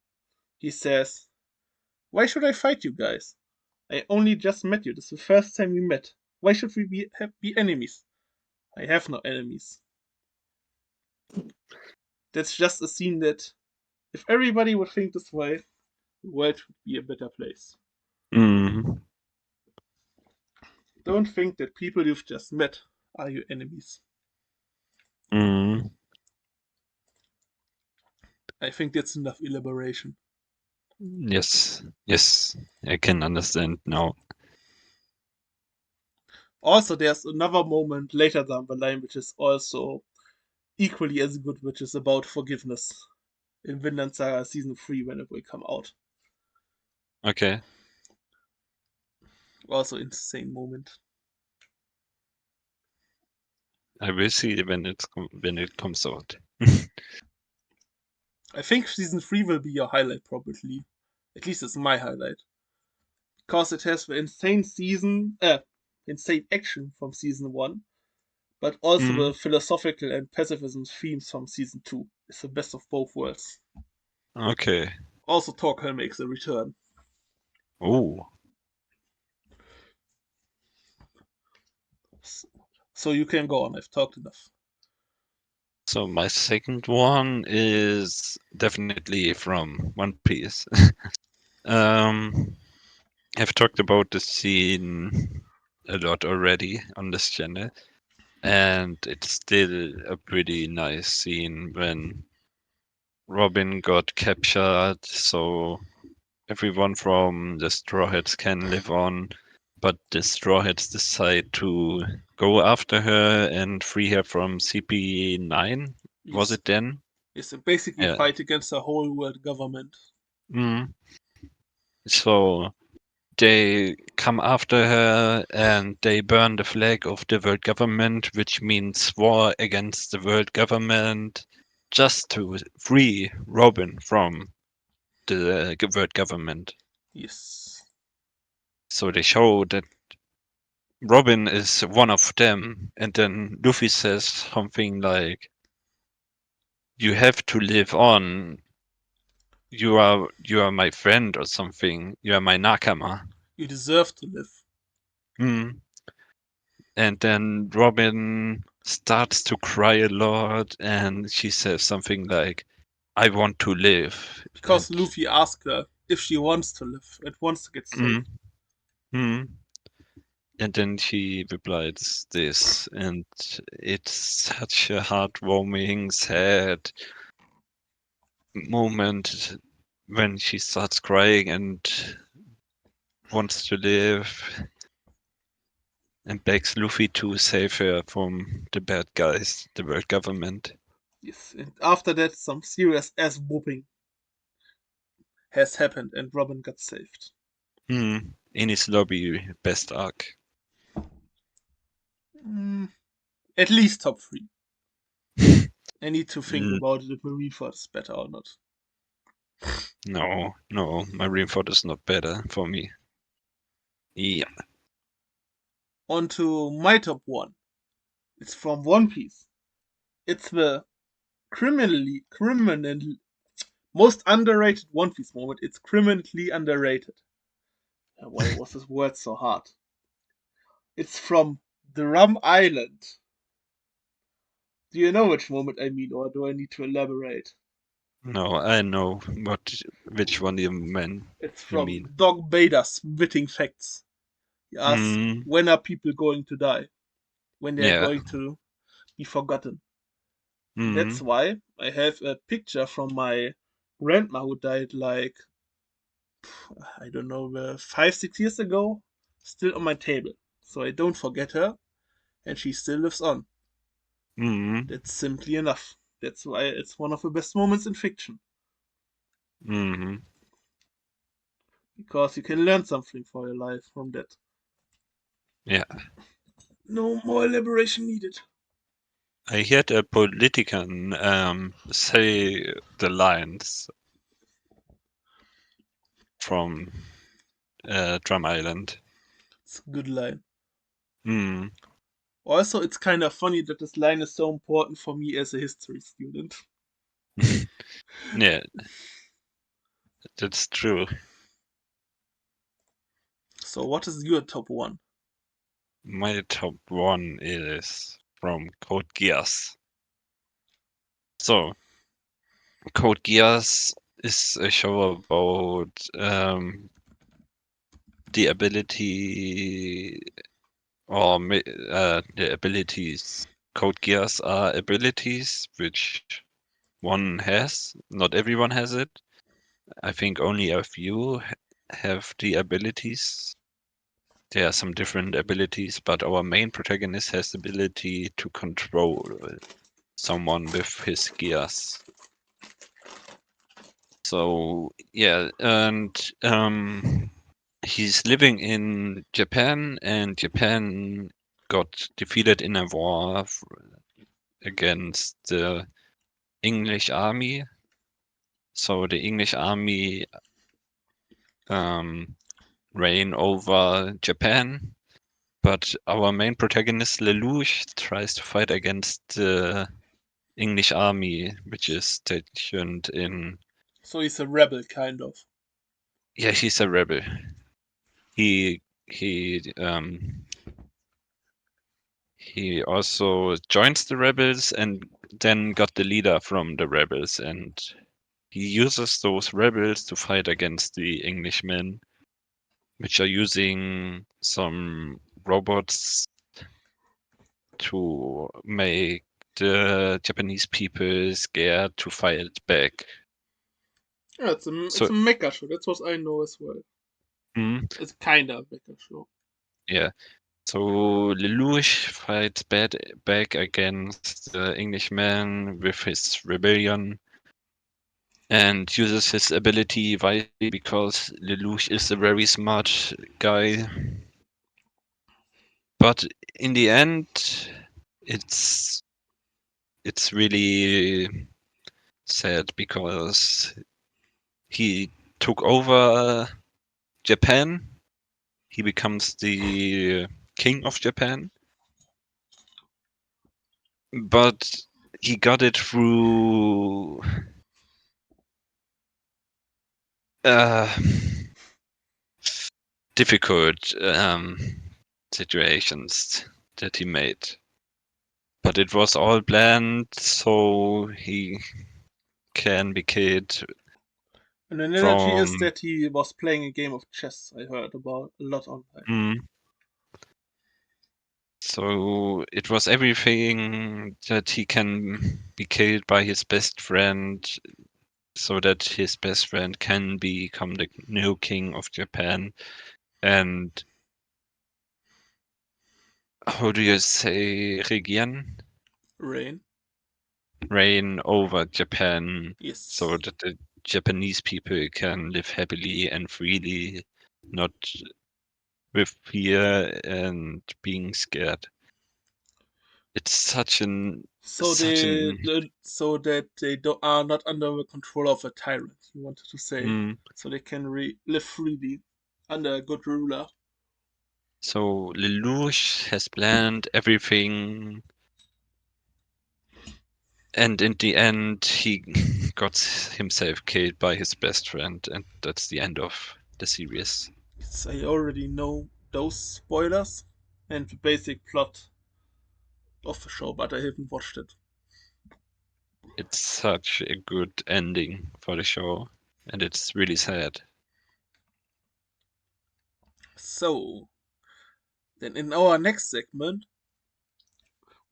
he says, "Why should I fight you guys? I only just met you. This is the first time we met. Why should we be enemies? I have no enemies." That's just a scene that, if everybody would think this way, the world would be a better place. Mm. Don't think that people you've just met are your enemies. Mm. I think that's enough elaboration. Yes, yes, I can understand now. Also, there's another moment later down the line which is also equally as good, which is about forgiveness in Vinland Saga Season 3 when it will come out. Okay, Also, insane moment. I will see when it comes out. I think Season 3 will be your highlight, probably. At least it's my highlight. Because it has the insane action from Season 1, but also Mm. the philosophical and pacifism themes from Season 2. It's the best of both worlds. Okay. Also, Torkel makes a return. Oh, So you can go on, I've talked enough. so my second one is definitely from One Piece. um, I've talked about the scene a lot already on this channel, and it's still a pretty nice scene when Robin got captured, so everyone from the Straw Hats can live on, but the Straw Hats decide to go after her and free her from CP9. Was Yes, it then? yes, and basically Yeah. fight against the whole world government. Mm. So they come after her and they burn the flag of the world government, which means war against the world government, just to free Robin from the world government. Yes, So they show that Robin is one of them, and then Luffy says something like, "You have to live on. You are my friend or something. You are my nakama." you deserve to live. Hmm. And then Robin starts to cry a lot, and she says something like, "I want to live." And Because Luffy asked her if she wants to live and wants to get mm, saved. mm. And then she replies this, and it's such a heartwarming, sad moment when she starts crying and wants to live and begs Luffy to save her from the bad guys, the world government. Yes, and after that, some serious ass whooping has happened and Robin got saved. In his lobby, best arc. Mm, at least top 3. I need to think Mm, about it if Marineford is better or not. no, no, Marineford is not better for me. Yeah. On to my top 1. It's from One Piece. It's the criminally most underrated One Piece moment. It's criminally underrated. Why was this word so hard? It's from the Rum Island. Do you know which moment I mean, or do I need to elaborate? No, I know which one It's you from mean. Dog Bader spitting facts. He asks, Mm, when are people going to die? When they are yeah. going to be forgotten. And that's Mm, why I have a picture from my grandma who died like, I don't know, 5, 6 years ago, still on my table. So I don't forget her, and she still lives on. Mm, That's simply enough. That's why it's one of the best moments in fiction. mm, Because you can learn something for your life from that. yeah. No more elaboration needed. I heard a politician say the lines from Drum Island. It's a good line. Mm, Also, it's kind of funny that this line is so important for me as a history student. yeah, that's true. So, what is your top one? My top one is from Code Geass. So, Code Geass is a show about the ability the abilities. Code Geass are abilities which one has. Not everyone has it. I think only a few have the abilities. There are some different abilities, but our main protagonist has the ability to control someone with his gears. So yeah, and he's living in Japan, and Japan got defeated in a war against the English army. So the English army um, reign over Japan, but our main protagonist Lelouch tries to fight against the English army, which is stationed in. So, he's a rebel, kind of. Yeah, he's a rebel. He also joins the rebels and then got the leader from the rebels, and he uses those rebels to fight against the Englishmen, which are using some robots to make the Japanese people scared to fight back. Yeah, it's So, a mecha show. That's what I know as well. mm, It's kind of a mecha show. yeah. So Lelouch fights back against the Englishman with his rebellion and uses his ability wisely because Lelouch is a very smart guy. But in the end, it's it's really sad because he took over Japan. He becomes the king of Japan, but he got it through uh, difficult situations that he made. But it was all planned so he can be killed And an analogy is from. that he was playing a game of chess. I heard about a lot online. Mm, so it was everything that he can be killed by his best friend so that his best friend can become the new king of Japan and how do you say regieren? Rain. Reign over Japan so Yes. that the Japanese people can live happily and freely, not with fear and being scared. It's So such they, an so that they are not under the control of a tyrant. You wanted to say, mm, so they can live freely under a good ruler. so Lelouch has planned everything and in the end he got himself killed by his best friend and that's the end of the series. Yes, I already know those spoilers and the basic plot of the show, but I haven't watched it. It's such a good ending for the show and it's really sad. So, then in our next segment,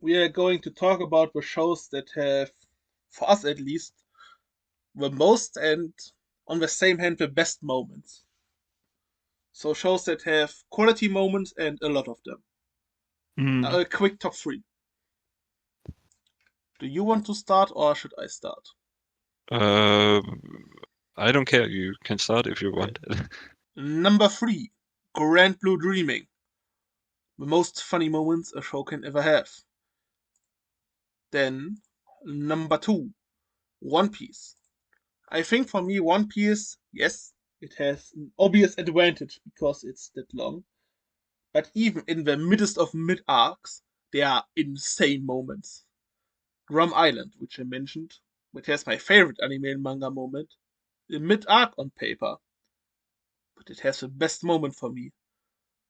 we are going to talk about the shows that have, for us at least, the most and on the same hand the best moments. So shows that have quality moments and a lot of them. Mm. A quick top three. Do you want to start or should I start? Uh, I don't care. You can start if you Okay. want. Number 3, Grand Blue Dreaming. The most funny moments a show can ever have. Then, number 2, One Piece. I think for me, One Piece, yes, it has an obvious advantage because it's that long. But even in the midst of mid arcs, there are insane moments. Rum Island, which I mentioned, which has my favorite anime and manga moment, the mid arc on paper, but it has the best moment for me.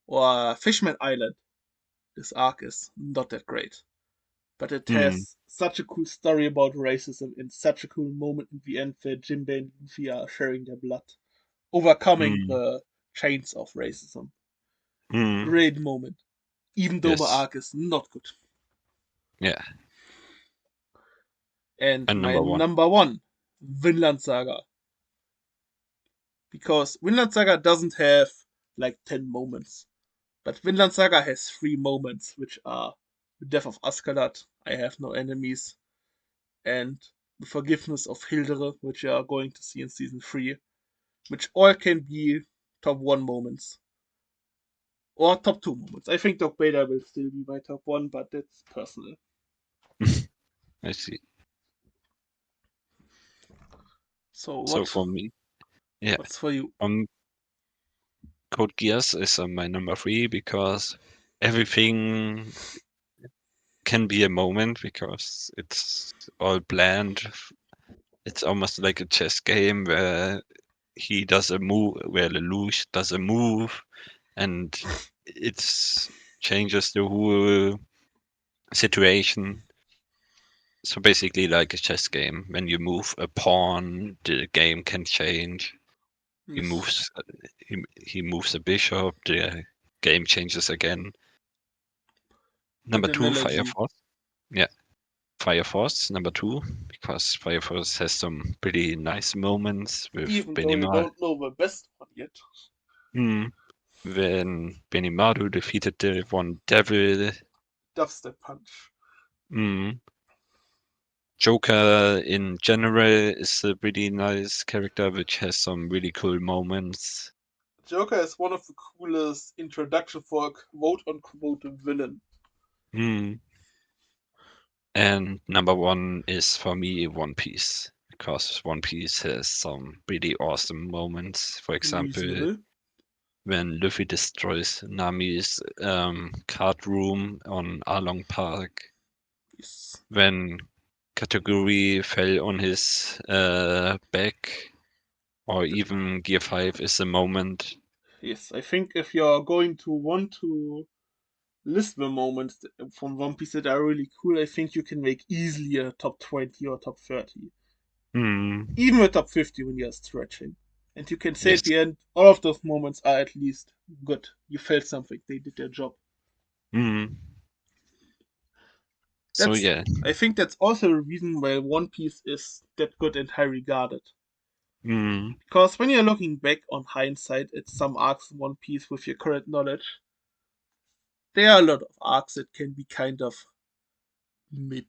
Or Fishman Island, this arc is not that great, but it Hmm. has such a cool story about racism and such a cool moment in the end where Jinbei and Luffy are sharing their blood, overcoming Hmm. the chains of racism. Hmm. Great moment, even though my Yes. arc is not good. Yeah. And And my number one. number 1, Vinland Saga, because Vinland Saga doesn't have like 10 moments, but Vinland Saga has 3 moments, which are the death of Askeladd, I have no enemies, and the forgiveness of Hildere, which you are going to see in season 3, which all can be top 1 moments or top 2 moments. I think Doc Beta will still be my top 1, but that's personal. I see. So So what? for me, yeah, What's for you? Code Geass is my number three because everything can be a moment because it's all planned. It's almost like a chess game where he does a move, where Lelouch does a move, and it's changes the whole situation. So basically, like a chess game, when you move a pawn, the game can change. He Yes. moves, he moves a bishop, the game changes again. Good Number two, Fire analogy. Force. Yeah, Fire Force, number two, because Fire Force has some pretty nice moments with Even though you Benimaru. don't know the best one yet. Hmm. When Benimaru defeated the one devil. Dubstep Punch. Hmm. Joker in general is a pretty nice character which has some really cool moments. Joker is one of the coolest introduction for a quote unquote villain. Hmm. And number one is for me One Piece because One Piece has some pretty awesome moments. For example, Reasonable. when Luffy destroys Nami's card room on Arlong Park, Yes. when Kataguri fell on his back, or even Gear 5 is a moment. Yes, I think if you're going to want to list the moments from One Piece that are really cool, I think you can make easily a top 20 or top 30. Hmm. Even a top 50 when you're stretching. And you can say Yes. at the end, all of those moments are at least good. You felt something, they did their job. Hmm. So That's, yeah. I think that's also the reason why One Piece is that good and high regarded. Hmm. Because when you're looking back on hindsight at some arcs in One Piece with your current knowledge, there are a lot of arcs that can be kind of mid.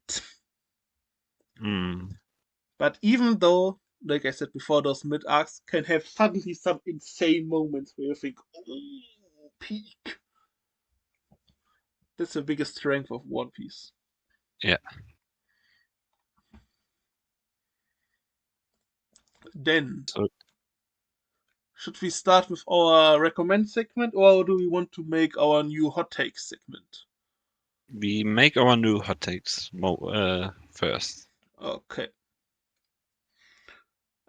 Hmm. But even though, like I said before, those mid arcs can have suddenly some insane moments where you think, oh, peak. That's the biggest strength of One Piece. Yeah. Then, So should we start with our recommend segment or do we want to make our new hot take segment? we make our new hot takes first. Okay.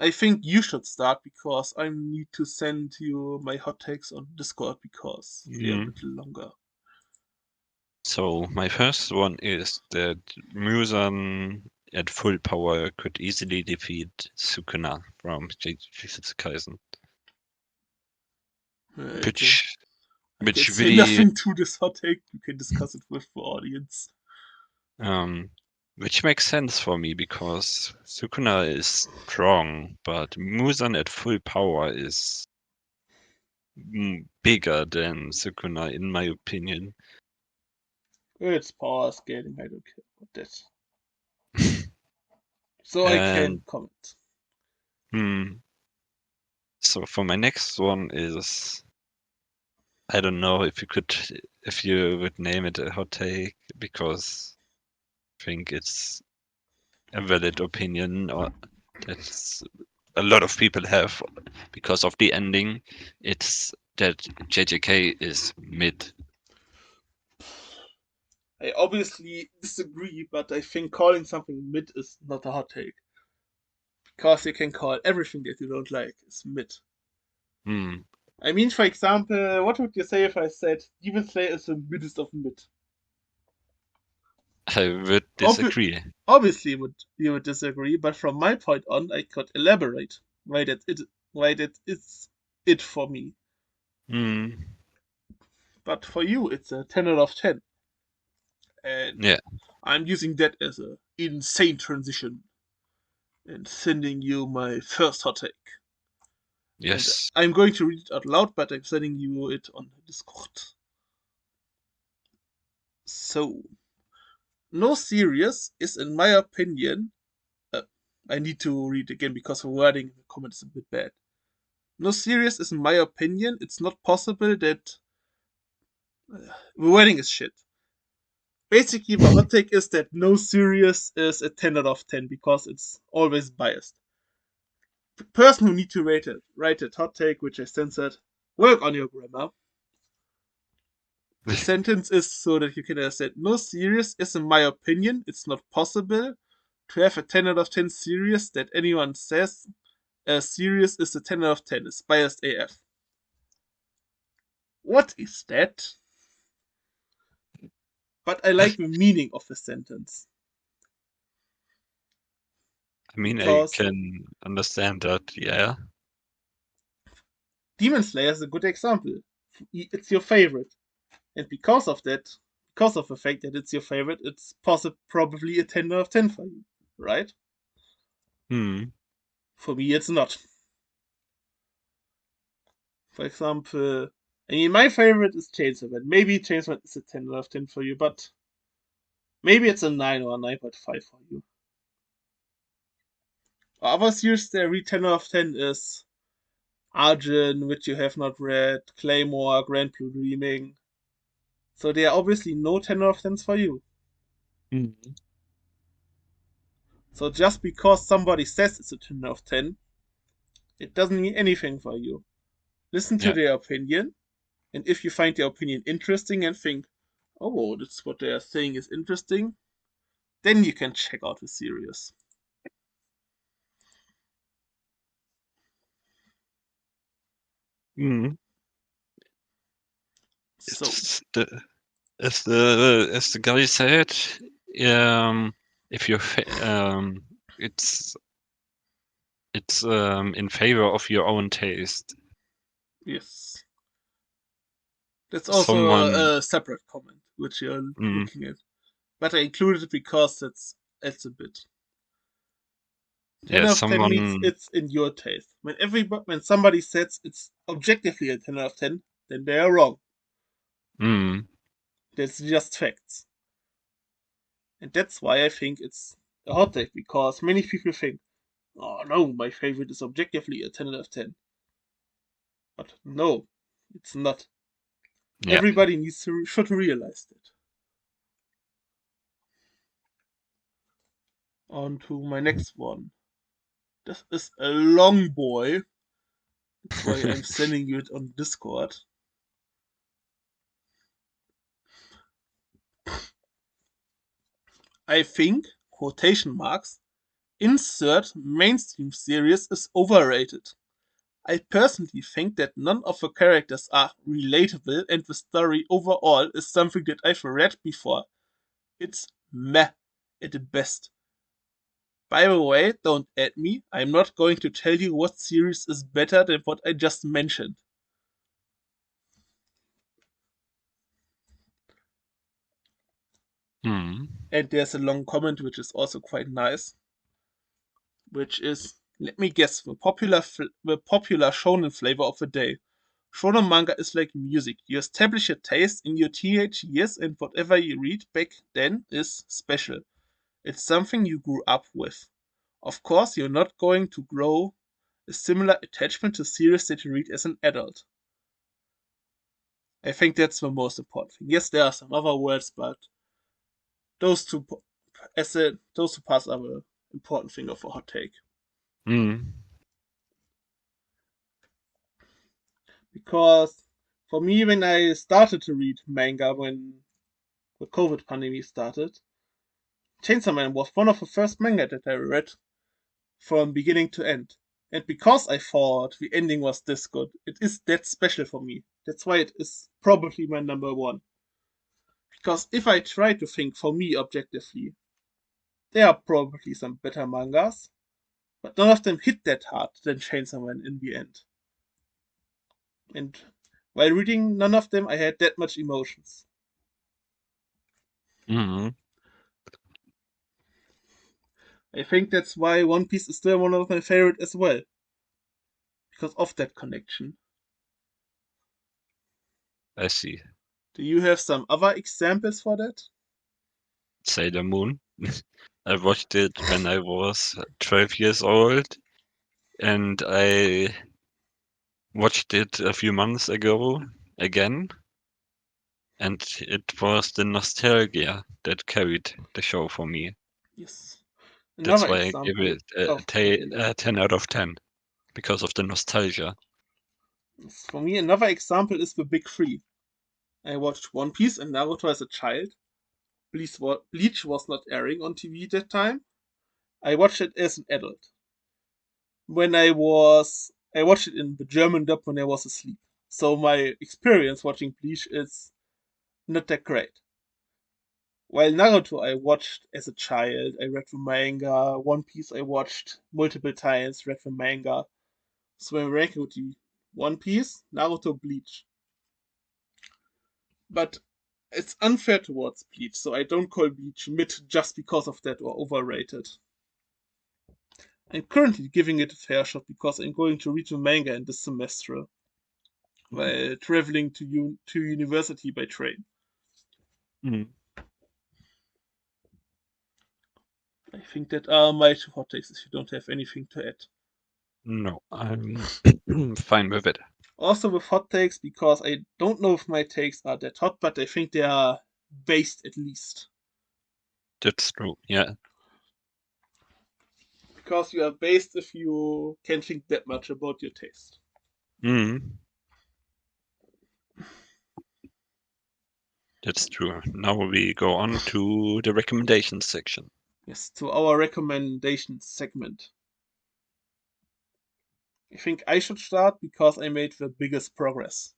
I think you should start because I need to send you my hot takes on Discord because they are a Hmm. bit longer. So my first one is that Musan at full power could easily defeat Sukuna from Jujutsu Kaisen, I can which I can which say really nothing to this hot take. You can discuss it with the audience. um which makes sense for me because Sukuna is strong, but Musan at full power is bigger than Sukuna in my opinion. It's power scaling. I don't care about that. So I can And comment. hmm, so for my next one is I don't know if you would name it a hot take because I think it's a valid opinion or that's a lot of people have because of the ending. It's that JJK is mid. I obviously disagree, but I think calling something mid is not a hot take. Because you can call everything that you don't like is mid. Hmm. I mean, for example, what would you say if I said Demon Slayer is the middest of mid? I would Obvi- disagree. Obviously, you would disagree, but from my point on, I could elaborate why that is it for me. Hmm. But for you, it's a 10 out of 10, and Yeah. I'm using that as a insane transition and sending you my first hot take. And Yes. I'm going to read it out loud, but I'm sending you it on Discord. So, no series is, in my opinion, uh, I need to read again because the wording in the comment is a bit bad. No series is, in my opinion, it's not possible that the wording is shit. Basically, the hot take is that no series is a 10 out of 10 because it's always biased. The person who need to write a hot take, which I censored, work on your grammar. The sentence is so that you can understand. No series is, in my opinion, it's not possible to have a 10 out of 10 series that anyone says a series is a 10 out of 10. It's biased AF. What is that? But I like the meaning of the sentence. I mean, I Because can understand that. Yeah. Demon Slayer is a good example. It's your favorite. And because of that, because of the fact that it's your favorite, it's probably a 10 out of 10 for you, right? Hmm. For me, it's not. For example, I mean, my favorite is Chainsaw Man. Maybe Chainsaw Man is a 10 out of 10 for you, but maybe it's a 9 or a 9.5 for you. Other series that I read 10 out of 10 is Arjun, which you have not read, Claymore, Grand Blue Dreaming. So they are obviously no 10 out of 10s for you. Hmm. So just because somebody says it's a 10 out of 10, it doesn't mean anything for you. Listen to Yeah. their opinion, and if you find their opinion interesting and think, oh, that's what they are saying is interesting, then you can check out the series. Hmm. So, It's the as the guy said, um, if you it's in favor of your own taste. yes. That's also Someone, a separate comment, which you're mm, looking at. But I included it because it's a bit. 10 yeah, out of 10 means someone, it's in your taste. When somebody says it's objectively a 10 out of 10, then they are wrong. mm, That's just facts. And that's why I think it's a hot take, because many people think, oh no, my favorite is objectively a 10 out of 10. But no, it's not. yeah, Everybody should realize that. On to my next one. This is a long boy. That's why I'm sending you it on Discord. I think, quotation marks, insert mainstream series is overrated. I personally think that none of the characters are relatable and the story overall is something that I've read before. It's meh at best. By the way, don't add me. I'm not going to tell you what series is better than what I just mentioned. mm, And there's a long comment which is also quite nice, which is, let me guess, the popular shonen flavor of the day. Shonen manga is like music. You establish a taste in your teenage years, and whatever you read back then is special. It's something you grew up with. Of course, you're not going to grow a similar attachment to series that you read as an adult. I think that's the most important thing. Yes, there are some other words, but those two, those two parts are the important thing of a hot take. Mm. Because for me, when I started to read manga when the COVID pandemic started, Chainsaw Man was one of the first manga that I read from beginning to end. And because I thought the ending was this good, it is that special for me. That's why it is probably my number one. Because if I try to think for me objectively, there are probably some better mangas, but none of them hit that hard than Chainsaw Man in the end. And while reading none of them, I had that much emotions. Mm. I think that's why One Piece is still one of my favorite as well, because of that connection. I see. Do you have some other examples for that? Sailor Moon. I watched it when I was 12 years old, and I watched it a few months ago again, and it was the nostalgia that carried the show for me. Yes. That's Another why I give example. it Oh, continue. a 10 out of 10, because of the nostalgia. Yes, for me, another example is the Big Three. I watched One Piece and Naruto as a child. Bleach was not airing on TV that time. I watched it as an adult. I watched it in the German dub when I was asleep. So my experience watching Bleach is not that great. While Naruto I watched as a child, I read the manga. One Piece I watched multiple times, read the manga. So my ranking would be One Piece, Naruto, Bleach. But it's unfair towards Bleach, so I don't call Bleach mid just because of that or overrated. I'm currently giving it a fair shot because I'm going to read the manga in this semester while traveling to university by train. Mm. I think that are my two hot takes if you don't have anything to add. No, I'm fine with it. Also with hot takes because I don't know if my takes are that hot, but I think they are based at least. That's true. Yeah. Because you are based if you can think that much about your taste. Mm. That's true. Now we go on to the recommendations section. Yes, to our recommendation segment. I think I should start because I made the biggest progress.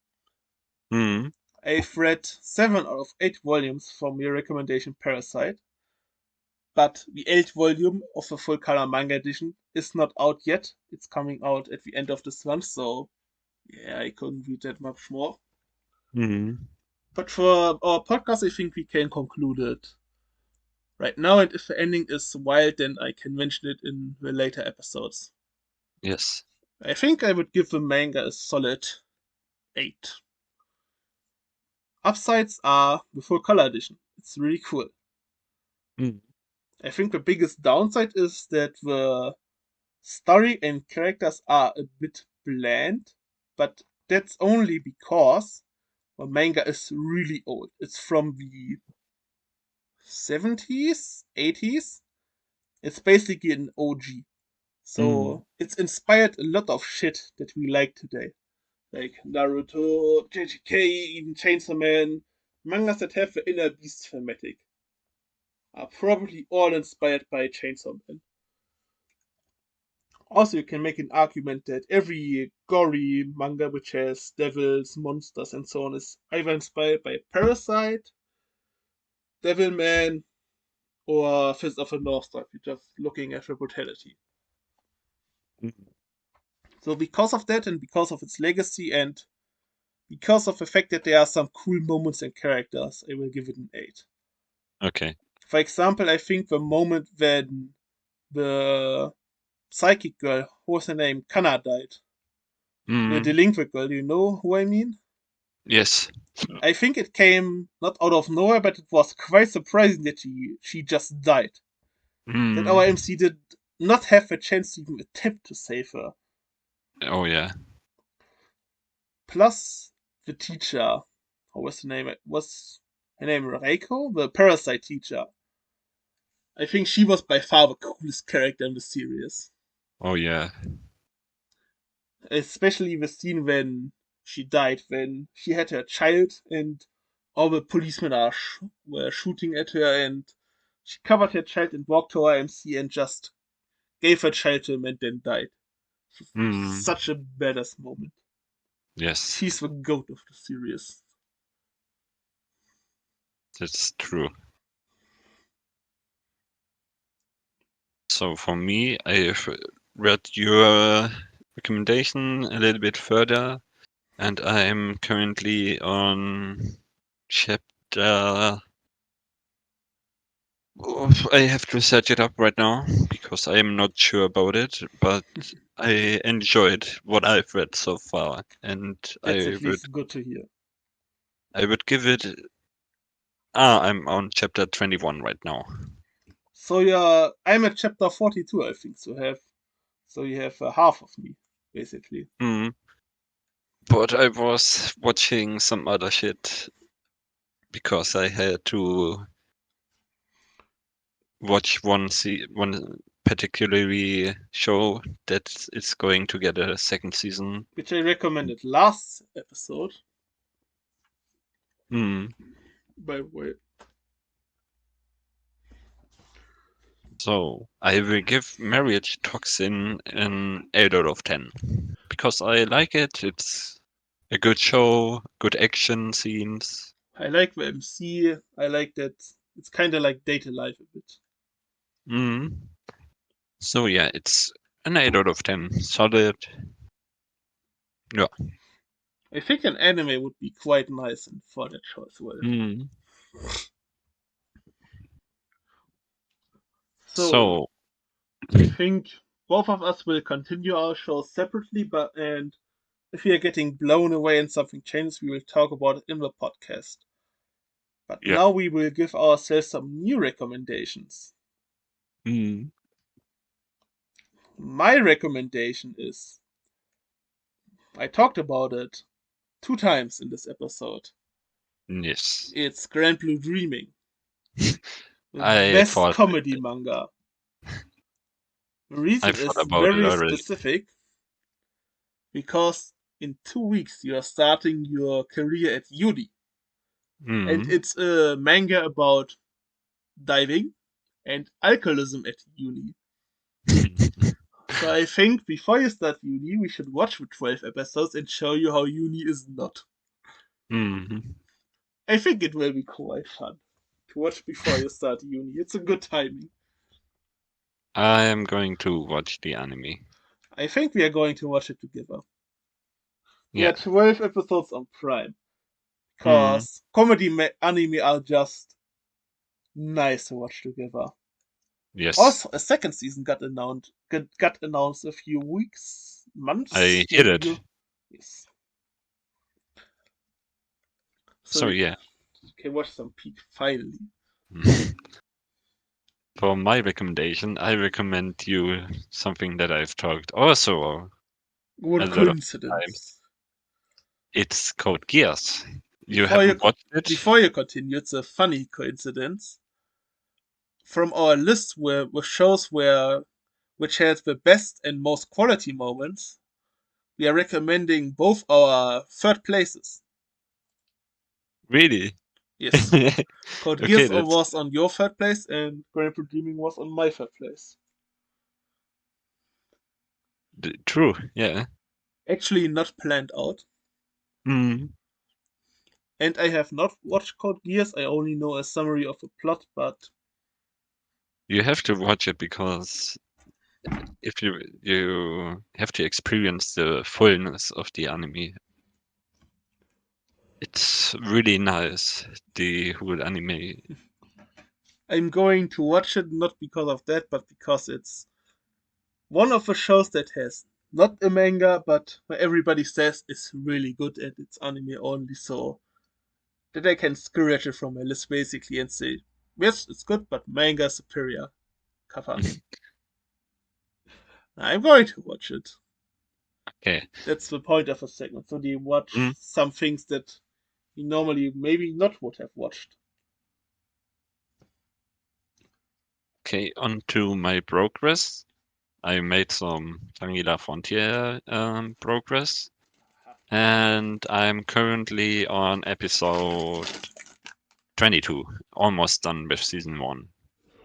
Mm. I've read 7 out of 8 volumes from your recommendation Parasite, but the 8th volume of the full color manga edition is not out yet. It's coming out at the end of this month, so yeah, I couldn't read that much more. Mm. But for our podcast, I think we can conclude it right now, and if the ending is wild, then I can mention it in the later episodes. Yes. I think I would give the manga a solid 8. Upsides are the full color edition. It's really cool. Mm. I think the biggest downside is that the story and characters are a bit bland, but that's only because the manga is really old. It's from the 70s, 80s. It's basically an OG. Mm. So it's inspired a lot of shit that we like today. Like Naruto, JJK, even Chainsaw Man. Mangas that have the inner beast thematic are probably all inspired by Chainsaw Man. Also, you can make an argument that every gory manga which has devils, monsters, and so on is either inspired by Parasite, Devilman, or Fist of the North Star, if you're just looking at the brutality. Mm. So, because of that, and because of its legacy, and because of the fact that there are some cool moments and characters, I will give it an 8. Okay. For example, I think the moment when the psychic girl, what was her name, Kana died, the Mm. delinquent girl, you know who I mean? Yes. I think it came not out of nowhere, but it was quite surprising that she just died. That our Mm. MC did not have a chance to even attempt to save her. Oh yeah. Plus, the teacher, what was the name? Was her name Reiko? The parasite teacher. I think she was by far the coolest character in the series. Oh yeah. Especially the scene when she died, when she had her child and all the policemen were shooting at her, and she covered her child and walked to her MC and just gave her child to him and then died. Mm, Such a badass moment. yes, She's the goat of the series. that's true. So for me, I've read your recommendation a little bit further, and I'm currently on chapter. Oh, I have to search it up right now because I am not sure about it, but I enjoyed what I've read so far, and That's at least good to hear. I would give it. Ah, I'm on chapter 21 right now. So yeah, I'm at chapter 42, I think. So you have half of me, basically. Hmm. But I was watching some other shit because I had to watch one particularly show that is going to get a second season. Which I recommended last episode, Hmm. by the way. So I will give Marriage Toxin an 8 out of 10 because I like it. It's a good show, good action scenes. I like the MC. I like that it's kind of like Data Life a bit. Hmm. So yeah, it's an 8 out of 10. Solid. Yeah. I think an anime would be quite nice and for that show as well. Hmm. So So I think both of us will continue our shows separately, but and if we are getting blown away and something changes, we will talk about it in the podcast. But yeah. now we will give ourselves some new recommendations. Hmm. My recommendation is I talked about it 2 times in this episode. Yes. It's Grand Blue Dreaming, the I best thought comedy manga. The I reason thought is about it very already. specific because in 2 weeks you are starting your career at uni. And Hmm. it's a manga about diving and alcoholism at uni. So I think before you start uni, we should watch the 12 episodes and show you how uni is not. Hmm. I think it will be quite fun to watch before you start uni. It's a good timing. I am going to watch the anime. I think we are going to watch it together. There Yeah. are 12 episodes on Prime Hmm. because anime are just nice to watch together. Yes. Also, a second season got announced a few weeks, I months, hit maybe it. you. Yes. So So you yeah. can watch some peak finally. For my recommendation, I recommend you something that I've talked also a What lot of times. coincidence! It's called Gears. You Before you haven't co- watched it? before you continue, it's a funny coincidence from our list where with shows where which has the best and most quality moments. We are recommending both our third places. Really? Yes, Code Okay, Geass that's was on your third place, and Grand Prix Dreaming was on my third place. true. Yeah. Actually, not planned out. Mm. And I have not watched Code Geass. I only know a summary of the plot, but You have to watch it because if you have to experience the fullness of the anime. It's really nice, the whole anime. I'm going to watch it not because of that, but because it's one of the shows that has not a manga, but where everybody says it's really good and it's anime only, so that I can scratch it from my list basically and say, yes, it's good, but manga superior. Cover me. I'm going to watch it. Okay. That's the point of a segment. So they watch Mm, some things that you normally maybe not would have watched. okay, on to my progress. I made some Shangri-La Frontier progress, and I'm currently on episode 22, almost done with season 1,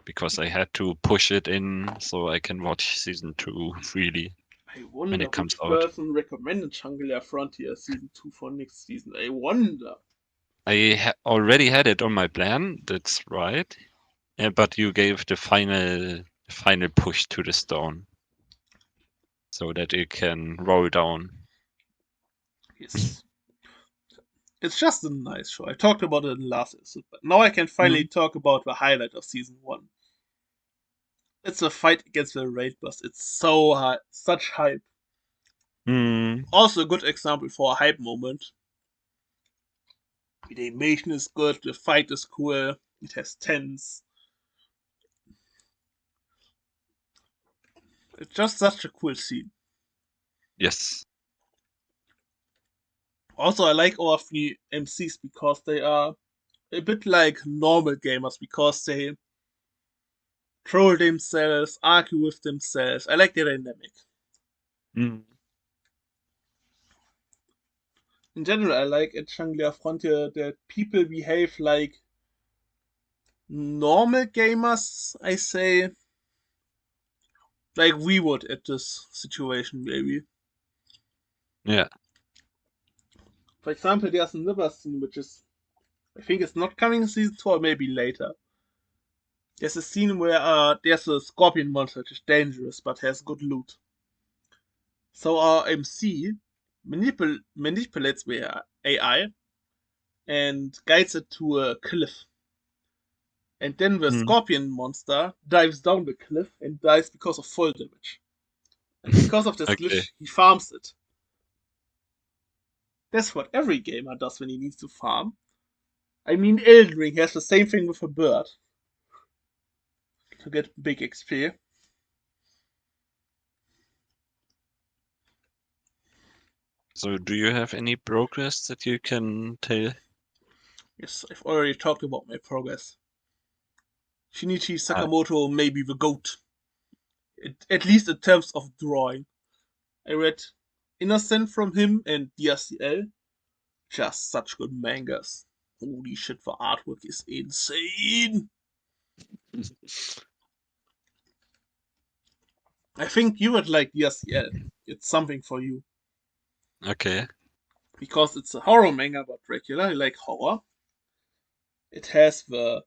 because I had to push it in so I can watch season 2 freely I when wonder it comes which out. person recommended Shangri-La Frontier season 2 for next season. I wonder. Already had it on my plan, that's right. But you gave the final push to the stone so that it can roll down. Yes. It's just a nice show. I talked about it in the last episode, but now I can finally Mm, talk about the highlight of season 1. It's a fight against the raid boss. It's so high, such hype. mm, Also a good example for a hype moment. The animation is good, the fight is cool, it has tense. It's just such a cool scene. yes. Also, I like our three MCs because they are a bit like normal gamers because they troll themselves, argue with themselves. I like their dynamic. Mm, In general, I like at Shangri-La Frontier that people behave like normal gamers, I say. Like we would at this situation, maybe. yeah. For example, there's another scene which is, I think it's not coming in season 2 or maybe later. There's a scene where there's a scorpion monster which is dangerous but has good loot. So our MC manipulates the AI and guides it to a cliff. And then the Mm, scorpion monster dives down the cliff and dies because of fall damage. And because of this okay. glitch, he farms it. That's what every gamer does when he needs to farm. I mean, Elden Ring has the same thing with a bird to get big XP. So do you have any progress that you can tell? Yes, I've already talked about my progress. Shinichi Ah, Sakamoto may be the GOAT, at least in terms of drawing. I read Innocent from him and DRCL. Just such good mangas. Holy shit, the artwork is insane. I think you would like DRCL. It's something for you. okay. Because it's a horror manga about Dracula. I like horror. It has the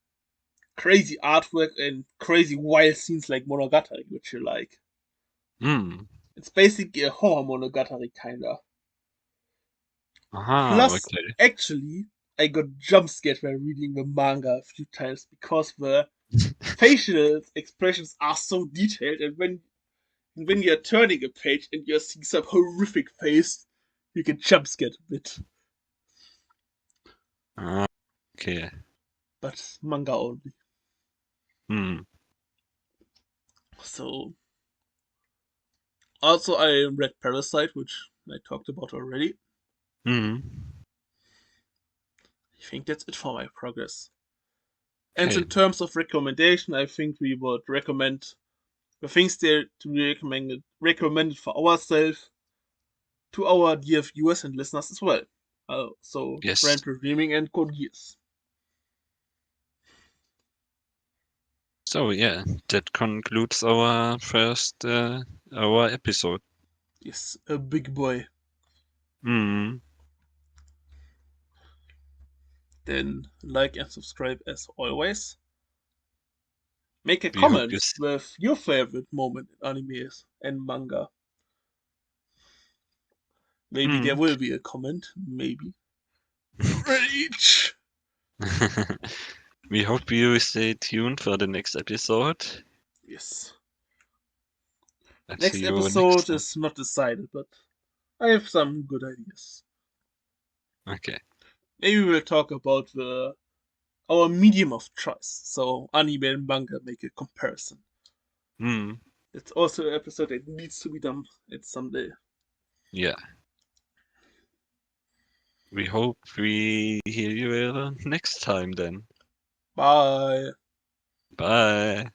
crazy artwork and crazy wild scenes like Monogatari, which you like. Hmm. It's basically a horror Monogatari kinda. Aha, Plus, okay. actually, I got jump scared while reading the manga a few times because the facial expressions are so detailed, and when you're turning a page and you're seeing some horrific face, you get jump scared a bit. Ah, okay. But manga only. Hmm. So, also I read Parasite, which I talked about already. Hmm. I think that's it for my progress. And Okay. in terms of recommendation, I think we would recommend the things there to be recommended for ourselves to our dear viewers and listeners as well. So, Yes. Brand Redeeming and Code Geass. So yeah, that concludes our first our episode. Yes, a big boy. Hmm. Then like and subscribe as always. Make a We hope you. comment with your favorite moment in animes and manga. Maybe there Hmm. will be a comment. Maybe. Rage! We hope you stay tuned for the next episode. Yes. And see Next you next episode time. is not decided, but I have some good ideas. Okay. Maybe we'll talk about our medium of choice. So anime and manga make a comparison. Hmm. It's also an episode that needs to be done. It's someday. Yeah. We hope we hear you next time then. Bye. Bye.